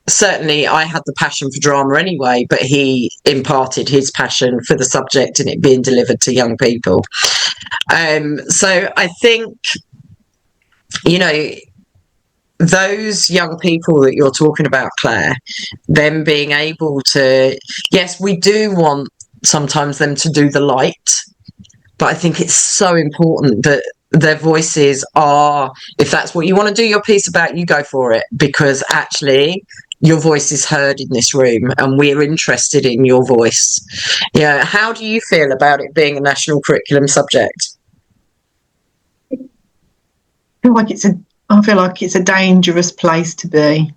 certainly I had the passion for drama anyway, but he imparted his passion for the subject and it being delivered to young people. So I think, you know, those young people that you're talking about, Claire, them being able to, yes, we do want sometimes them to do the light, but I think it's so important that their voices are, if that's what you want to do your piece about, you go for it, because actually your voice is heard in this room and we're interested in your voice. Yeah. How do you feel about it being a national curriculum subject? I feel like it's a dangerous place to be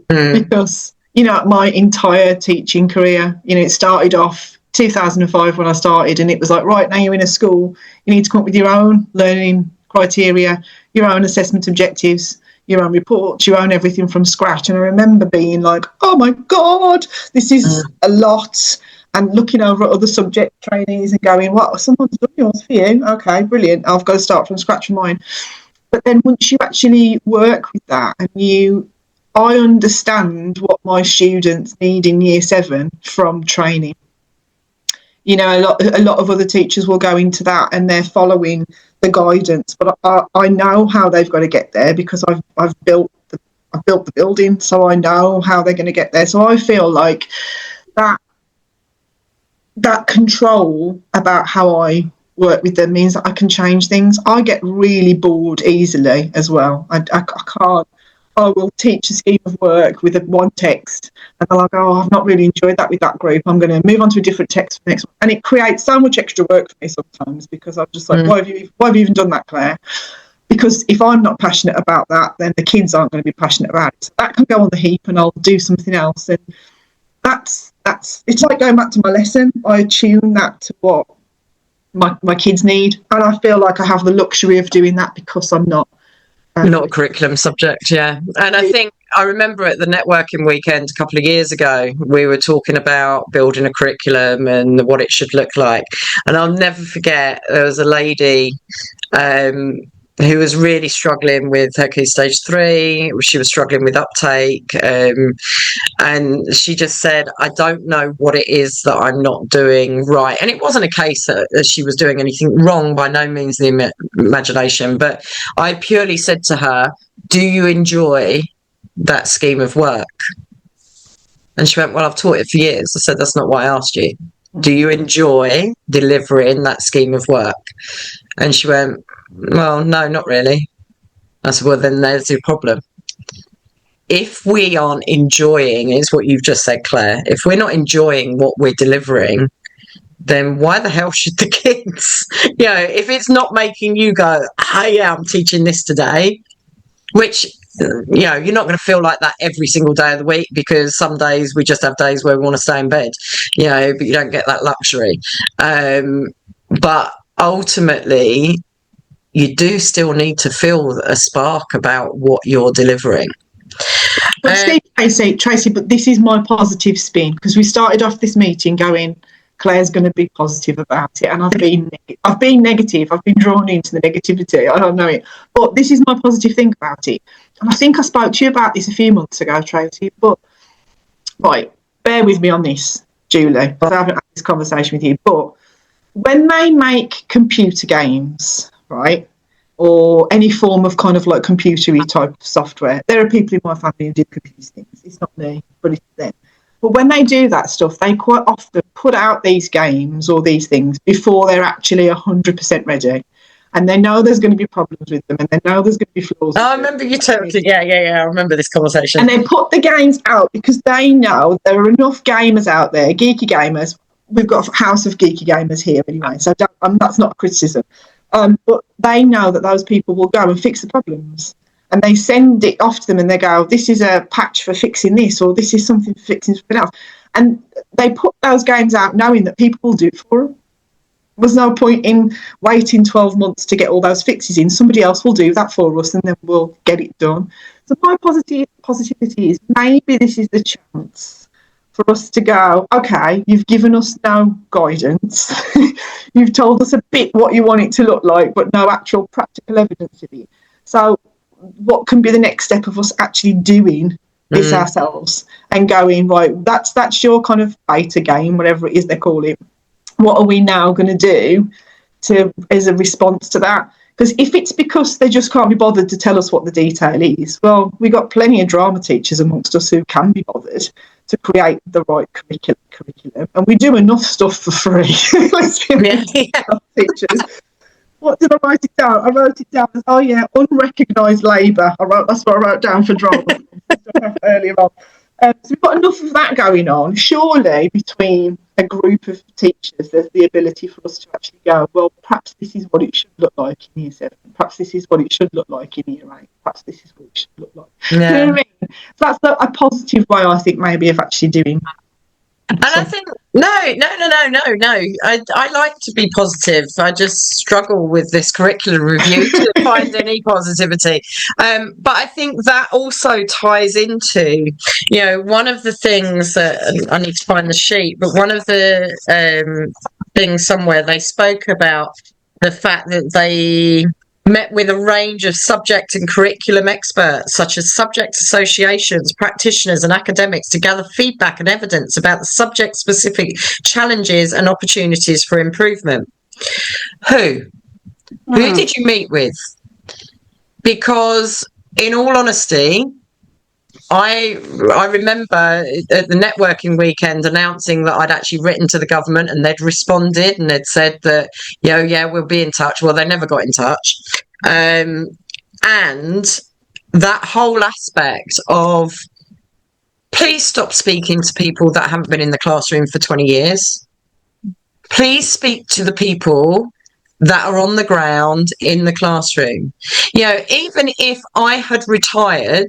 because, you know, my entire teaching career, you know, it started off 2005 when I started, and it was like, right, now you're in a school, you need to come up with your own learning criteria, your own assessment objectives, your own reports, your own everything from scratch. And I remember being like, oh my God, this is a lot. And looking over at other subject trainees and going, what, someone's done yours for you? Okay, brilliant. I've got to start from scratch from mine. But then once you actually work with that and I understand what my students need in year 7 from training. You know, a lot of other teachers will go into that and they're following the guidance, but I know how they've got to get there because I've built the building, so I know how they're going to get there. So I feel like that control about how I work with them means that I can change things. I get really bored easily as well. I can't. I will teach a scheme of work with one text and they're like, oh, I've not really enjoyed that with that group. I'm going to move on to a different text for the next one. And it creates so much extra work for me sometimes because I'm just like, why have you even done that, Claire? Because if I'm not passionate about that, then the kids aren't going to be passionate about it. So that can go on the heap and I'll do something else. And that's it's like going back to my lesson. I tune that to what my kids need. And I feel like I have the luxury of doing that because I'm not a curriculum subject, yeah. And I think I remember at the networking weekend a couple of years ago, we were talking about building a curriculum and what it should look like. And I'll never forget, there was a lady who was really struggling with her key stage 3. She was struggling with uptake. And she just said, I don't know what it is that I'm not doing right. And it wasn't a case that she was doing anything wrong, by no means the imagination. But I purely said to her, do you enjoy that scheme of work? And she went, well, I've taught it for years. I said, that's not why I asked you. Do you enjoy delivering that scheme of work? And she went, well, no, not really. I said, well, then there's your problem. If we aren't enjoying, is what you've just said, Claire, if we're not enjoying what we're delivering, then why the hell should the kids? You know, if it's not making you go, hey, yeah, I'm teaching this today, which, you know, you're not going to feel like that every single day of the week, because some days we just have days where we want to stay in bed, you know, but you don't get that luxury. But ultimately, you do still need to feel a spark about what you're delivering. But Tracy, but this is my positive spin, because we started off this meeting going, Claire's going to be positive about it, and I've been negative. I've been drawn into the negativity. I don't know it, but this is my positive thing about it. And I think I spoke to you about this a few months ago, Tracy. But right, bear with me on this, Julie, because I haven't had this conversation with you. But when they make computer games, right, or any form of kind of like computery type of software, there are people in my family who do computer things. It's not me, but it's them. But when they do that stuff, they quite often put out these games or these things before they're actually 100% ready. And they know there's going to be problems with them, and they know there's going to be flaws. Oh, I remember you talking. Yeah. I remember this conversation. And they put the games out because they know there are enough gamers out there, geeky gamers. We've got a house of geeky gamers here anyway, so that's not a criticism. But they know that those people will go and fix the problems. And they send it off to them and they go, this is a patch for fixing this, or this is something for fixing something else. And they put those games out knowing that people will do it for them. There's no point in waiting 12 months to get all those fixes in. Somebody else will do that for us and then we'll get it done. So my positivity is maybe this is the chance for us to go, okay, you've given us no guidance. You've told us a bit what you want it to look like, but no actual practical evidence of it. So what can be the next step of us actually doing this ourselves and going, right, that's your kind of beta game, whatever it is they call it. What are we now going to do as a response to that? Because if it's because they just can't be bothered to tell us what the detail is, well, we've got plenty of drama teachers amongst us who can be bothered to create the right curriculum. And we do enough stuff for free. Let's be honest, teachers. What did I write it down? I wrote it down as, unrecognised labour. That's what I wrote down for drama earlier on. So we've got enough of that going on. Surely between a group of teachers, there's the ability for us to actually go, well, perhaps this is what it should look like in Year 7. Perhaps this is what it should look like in Year 8. Perhaps this is what it should look like. Yeah. You know what I mean? So that's a positive way, I think, maybe of actually doing that. And I think no. I like to be positive. I just struggle with this curriculum review to find any positivity. But I think that also ties into, one of the things that I need to find the sheet, but one of the things somewhere they spoke about the fact that they met with a range of subject and curriculum experts, such as subject associations, practitioners and academics, to gather feedback and evidence about the subject-specific challenges and opportunities for improvement. Who did you meet with? Because, in all honesty, I remember at the networking weekend announcing that I'd actually written to the government and they'd responded and they'd said that, we'll be in touch. Well, they never got in touch. And that whole aspect of please stop speaking to people that haven't been in the classroom for 20 years. Please speak to the people that are on the ground in the classroom. Even if I had retired,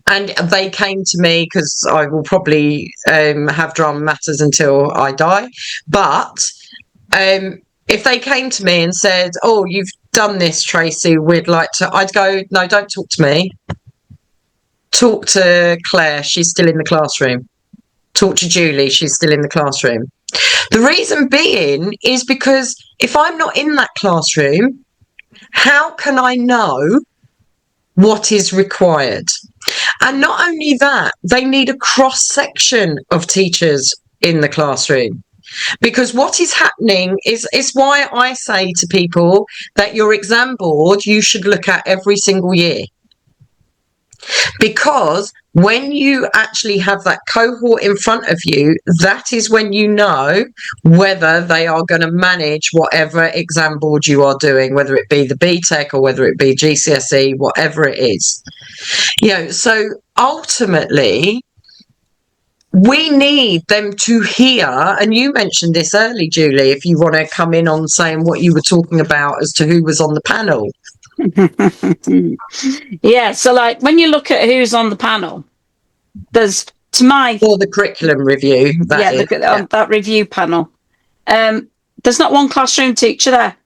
and they came to me, because I will probably have drama matters until I die. But if they came to me and said, oh, you've done this, Tracy, we'd like to, I'd go, no, don't talk to me. Talk to Claire, she's still in the classroom. Talk to Julie, she's still in the classroom. The reason being is because if I'm not in that classroom, how can I know what is required? And not only that, they need a cross-section of teachers in the classroom. Because what is happening is why I say to people that your exam board you should look at every single year. Because when you actually have that cohort in front of you, that is when you know whether they are going to manage whatever exam board you are doing, whether it be the BTEC or whether it be GCSE, whatever it is. So ultimately, we need them to hear, and you mentioned this early, Julie, if you want to come in on saying what you were talking about as to who was on the panel. Yeah, so like when you look at who's on the panel, there's or the curriculum review, that review panel, there's not one classroom teacher there,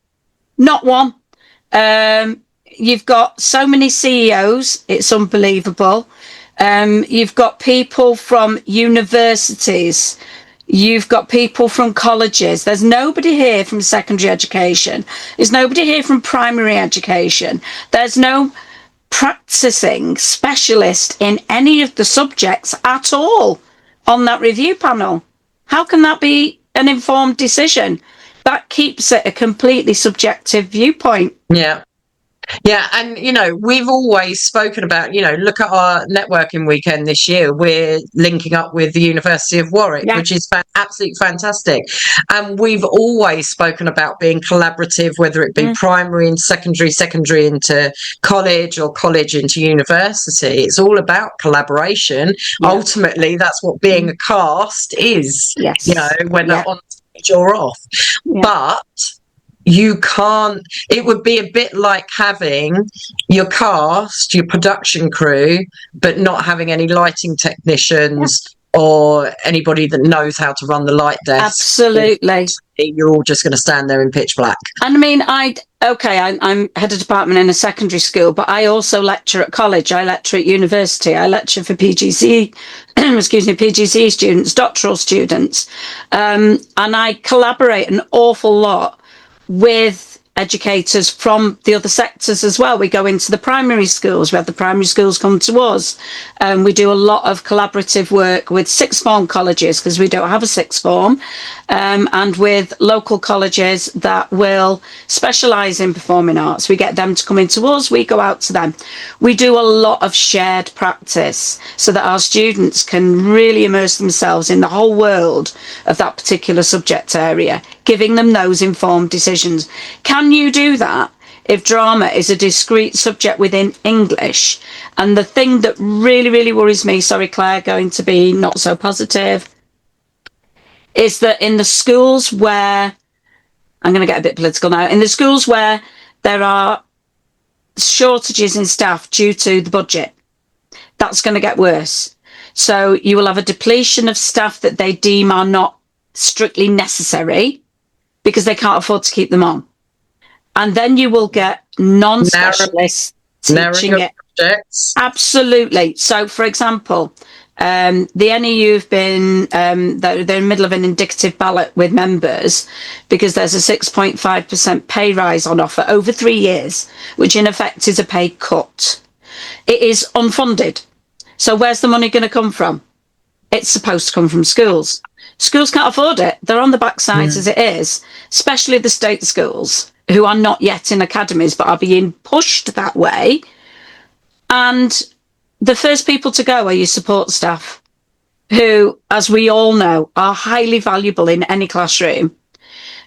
not one. You've got so many CEOs, it's unbelievable. You've got people from universities, you've got people from colleges. There's nobody here from secondary education. There's nobody here from primary education. There's no practicing specialist in any of the subjects at all on that review panel. How can that be an informed decision? That keeps it a completely subjective viewpoint. Yeah, and we've always spoken about, look at our networking weekend this year. We're linking up with the University of Warwick, which is absolutely fantastic. And we've always spoken about being collaborative, whether it be primary and secondary into college or college into university. It's all about collaboration. Ultimately, that's what being a cast is, whether on stage or off. But you can't, it would be a bit like having your cast, your production crew, but not having any lighting technicians or anybody that knows how to run the light desk. Absolutely. You're all just going to stand there in pitch black. And I mean, I'm head of department in a secondary school, but I also lecture at college. I lecture at university. I lecture for PGC, PGC students, doctoral students. And I collaborate an awful lot with educators from the other sectors as well. We go into the primary schools. We have the primary schools come to us. We do a lot of collaborative work with sixth form colleges, because we don't have a sixth form, and with local colleges that will specialise in performing arts. We get them to come into us, we go out to them. We do a lot of shared practice so that our students can really immerse themselves in the whole world of that particular subject area, giving them those informed decisions. Can you do that if drama is a discrete subject within English? And the thing that really, really worries me, sorry, Claire, going to be not so positive, is that in the schools where, I'm going to get a bit political now, in the schools where there are shortages in staff due to the budget, that's going to get worse. So you will have a depletion of staff that they deem are not strictly necessary because they can't afford to keep them on. And then you will get non-specialists teaching it. Subjects. Absolutely. So, for example, the NEU have been, they're in the middle of an indicative ballot with members because there's a 6.5% pay rise on offer over 3 years, which in effect is a pay cut. It is unfunded. So where's the money going to come from? It's supposed to come from schools. Schools can't afford it. They're on the backsides as it is, especially the state schools, who are not yet in academies but are being pushed that way. And the first people to go are your support staff, who, as we all know, are highly valuable in any classroom.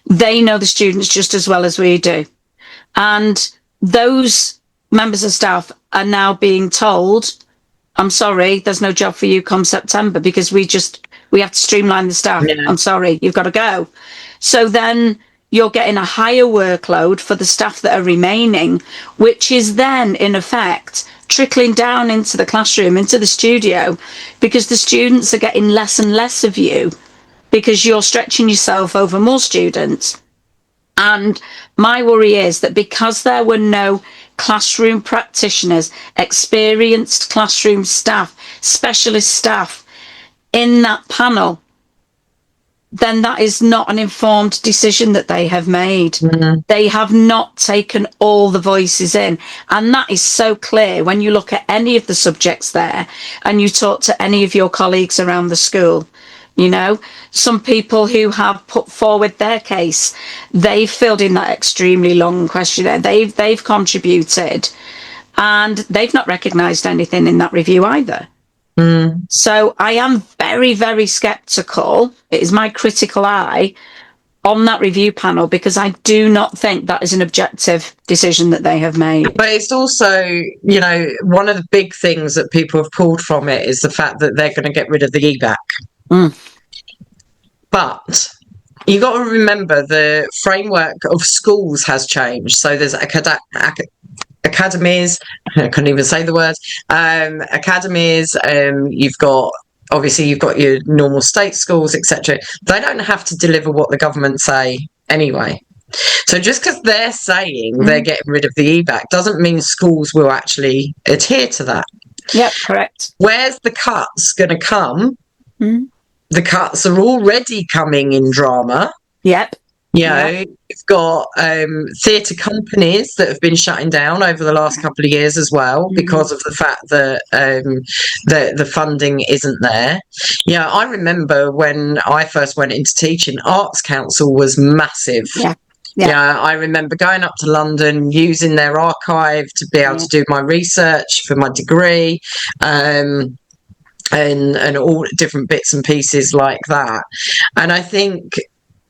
They know the students just as well as we do. And those members of staff are now being told, I'm sorry, there's no job for you come September because we have to streamline the staff. Yeah. I'm sorry, you've got to go. So then you're getting a higher workload for the staff that are remaining, which is then in effect trickling down into the classroom, into the studio, because the students are getting less and less of you because you're stretching yourself over more students. And my worry is that because there were no classroom practitioners, experienced classroom staff, specialist staff in that panel, then that is not an informed decision that they have made. Mm-hmm. They have not taken all the voices in. And that is so clear when you look at any of the subjects there and you talk to any of your colleagues around the school. You know, some people who have put forward their case, they've filled in that extremely long questionnaire. They've contributed, and they've not recognised anything in that review either. Mm. So I am very, very sceptical. It is my critical eye on that review panel because I do not think that is an objective decision that they have made. But it's also, you know, one of the big things that people have pulled from it is the fact that they're going to get rid of the EBAC. Mm. But you got to remember the framework of schools has changed. So there's academies, I couldn't even say the words, academies, you've got your normal state schools, etc. They don't have to deliver what the government say anyway. So just because they're saying they're getting rid of the EBAC doesn't mean schools will actually adhere to that. Yep, correct. Where's the cuts going to come? Mm. The cuts are already coming in drama. Yep. You know, you've got theatre companies that have been shutting down over the last couple of years as well because of the fact that the funding isn't there. Yeah, I remember when I first went into teaching, Arts Council was massive. Yeah. Yeah, I remember going up to London, using their archive to be able to do my research for my degree. And all different bits and pieces like that. And I think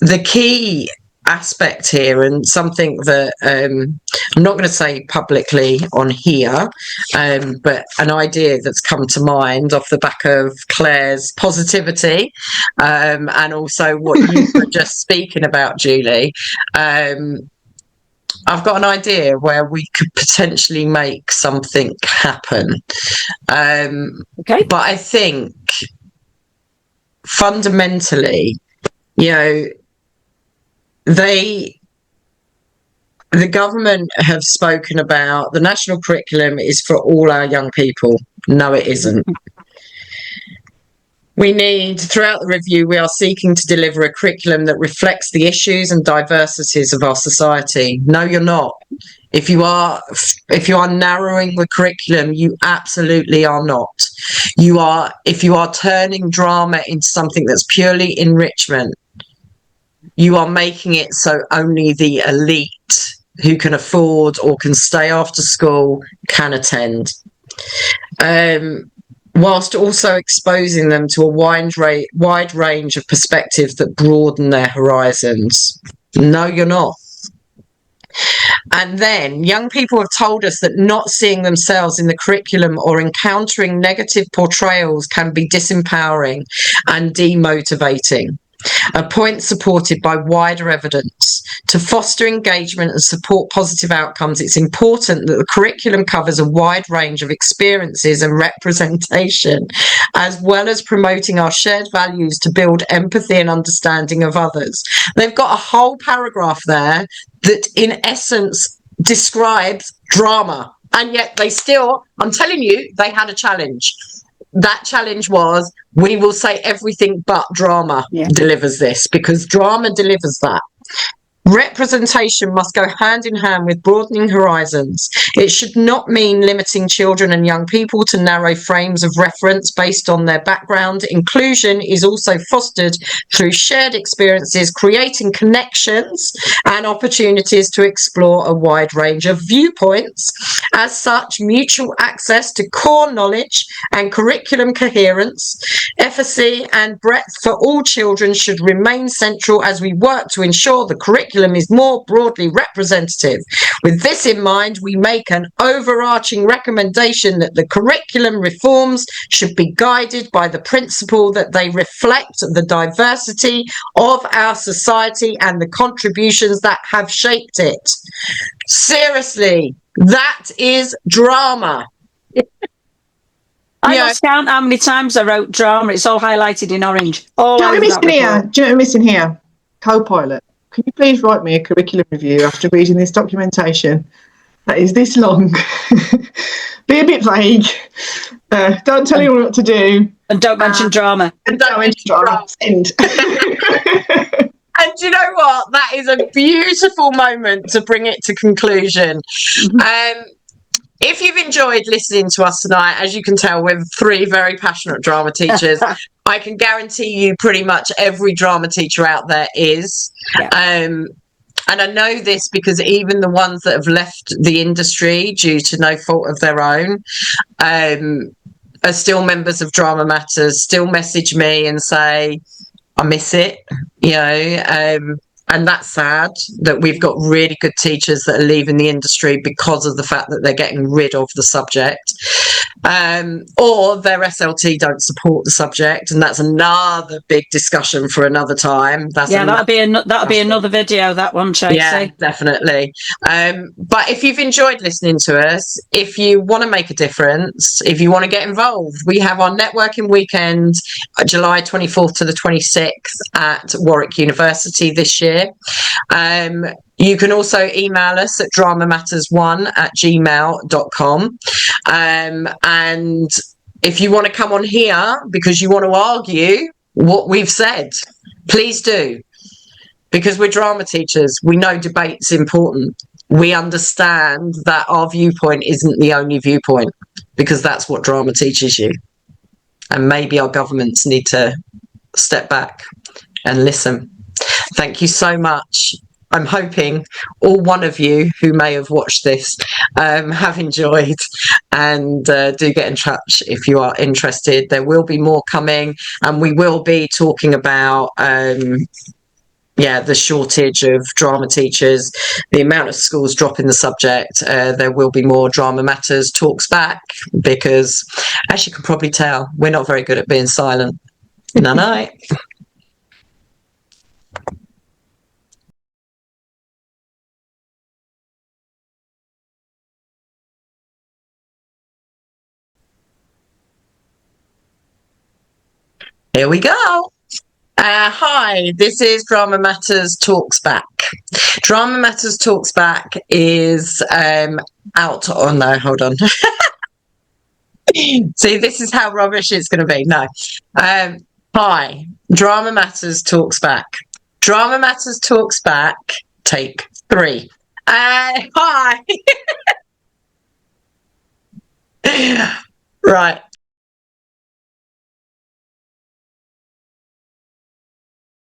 the key aspect here, and something that I'm not going to say publicly on here, but an idea that's come to mind off the back of Claire's positivity, and also what you were just speaking about, Julie, I've got an idea where we could potentially make something happen. Okay. But I think fundamentally, the government have spoken about the national curriculum is for all our young people. No, it isn't. Throughout the review, we are seeking to deliver a curriculum that reflects the issues and diversities of our society. No, you're not. If you are narrowing the curriculum, you absolutely are not. If you are turning drama into something that's purely enrichment, you are making it so only the elite who can afford or can stay after school can attend. Whilst also exposing them to a wide range of perspectives that broaden their horizons. No, you're not. And then young people have told us that not seeing themselves in the curriculum or encountering negative portrayals can be disempowering and demotivating. A point supported by wider evidence. To foster engagement and support positive outcomes, it's important that the curriculum covers a wide range of experiences and representation, as well as promoting our shared values to build empathy and understanding of others. They've got a whole paragraph there that, in essence, describes drama. And yet they still, I'm telling you, they had a challenge. That challenge was, we will say everything but drama delivers this, because drama delivers that. Representation must go hand in hand with broadening horizons. It should not mean limiting children and young people to narrow frames of reference based on their background. Inclusion is also fostered through shared experiences, creating connections and opportunities to explore a wide range of viewpoints. As such, mutual access to core knowledge and curriculum coherence, efficacy and breadth for all children should remain central as we work to ensure the curriculum is more broadly representative. With this in mind, we make an overarching recommendation that the curriculum reforms should be guided by the principle that they reflect the diversity of our society and the contributions that have shaped it. Seriously, that is drama. I lost count how many times I wrote drama. It's all highlighted in orange. Do you know what we're missing here? Co-pilot. Can you please write me a curriculum review after reading this documentation that is this long? Be a bit vague. Don't tell anyone what to do. And don't mention drama. And don't mention drama. End. And do you know what? That is a beautiful moment to bring it to conclusion. If you've enjoyed listening to us tonight, as you can tell, we're three very passionate drama teachers. I can guarantee you pretty much every drama teacher out there is. Yeah. And I know this because even the ones that have left the industry due to no fault of their own are still members of Drama Matters, still message me and say, I miss it, and that's sad that we've got really good teachers that are leaving the industry because of the fact that they're getting rid of the subject, or their SLT don't support the subject, and that's another big discussion for another time. That'll be another video, that one, Tracy. Yeah, definitely. But if you've enjoyed listening to us, if you want to make a difference, if you want to get involved, we have our networking weekend, July 24th to the 26th at Warwick University this year. You can also email us at dramamatters1@gmail.com. And if you want to come on here because you want to argue what we've said, please do. Because we're drama teachers. We know debate's important. We understand that our viewpoint isn't the only viewpoint, because that's what drama teaches you. And maybe our governments need to step back and listen. Thank you so much. I'm hoping all one of you who may have watched this have enjoyed, and do get in touch if you are interested. There will be more coming, and we will be talking about the shortage of drama teachers, the amount of schools dropping the subject. There will be more Drama Matters talks back, because as you can probably tell, we're not very good at being silent. Night. Here we go. Hi, this is Drama Matters Talks Back. Drama Matters Talks Back is out. Oh no, hold on. See, this is how rubbish it's going to be. No. Hi, Drama Matters Talks Back. Drama Matters Talks Back, take 3. Hi. Right.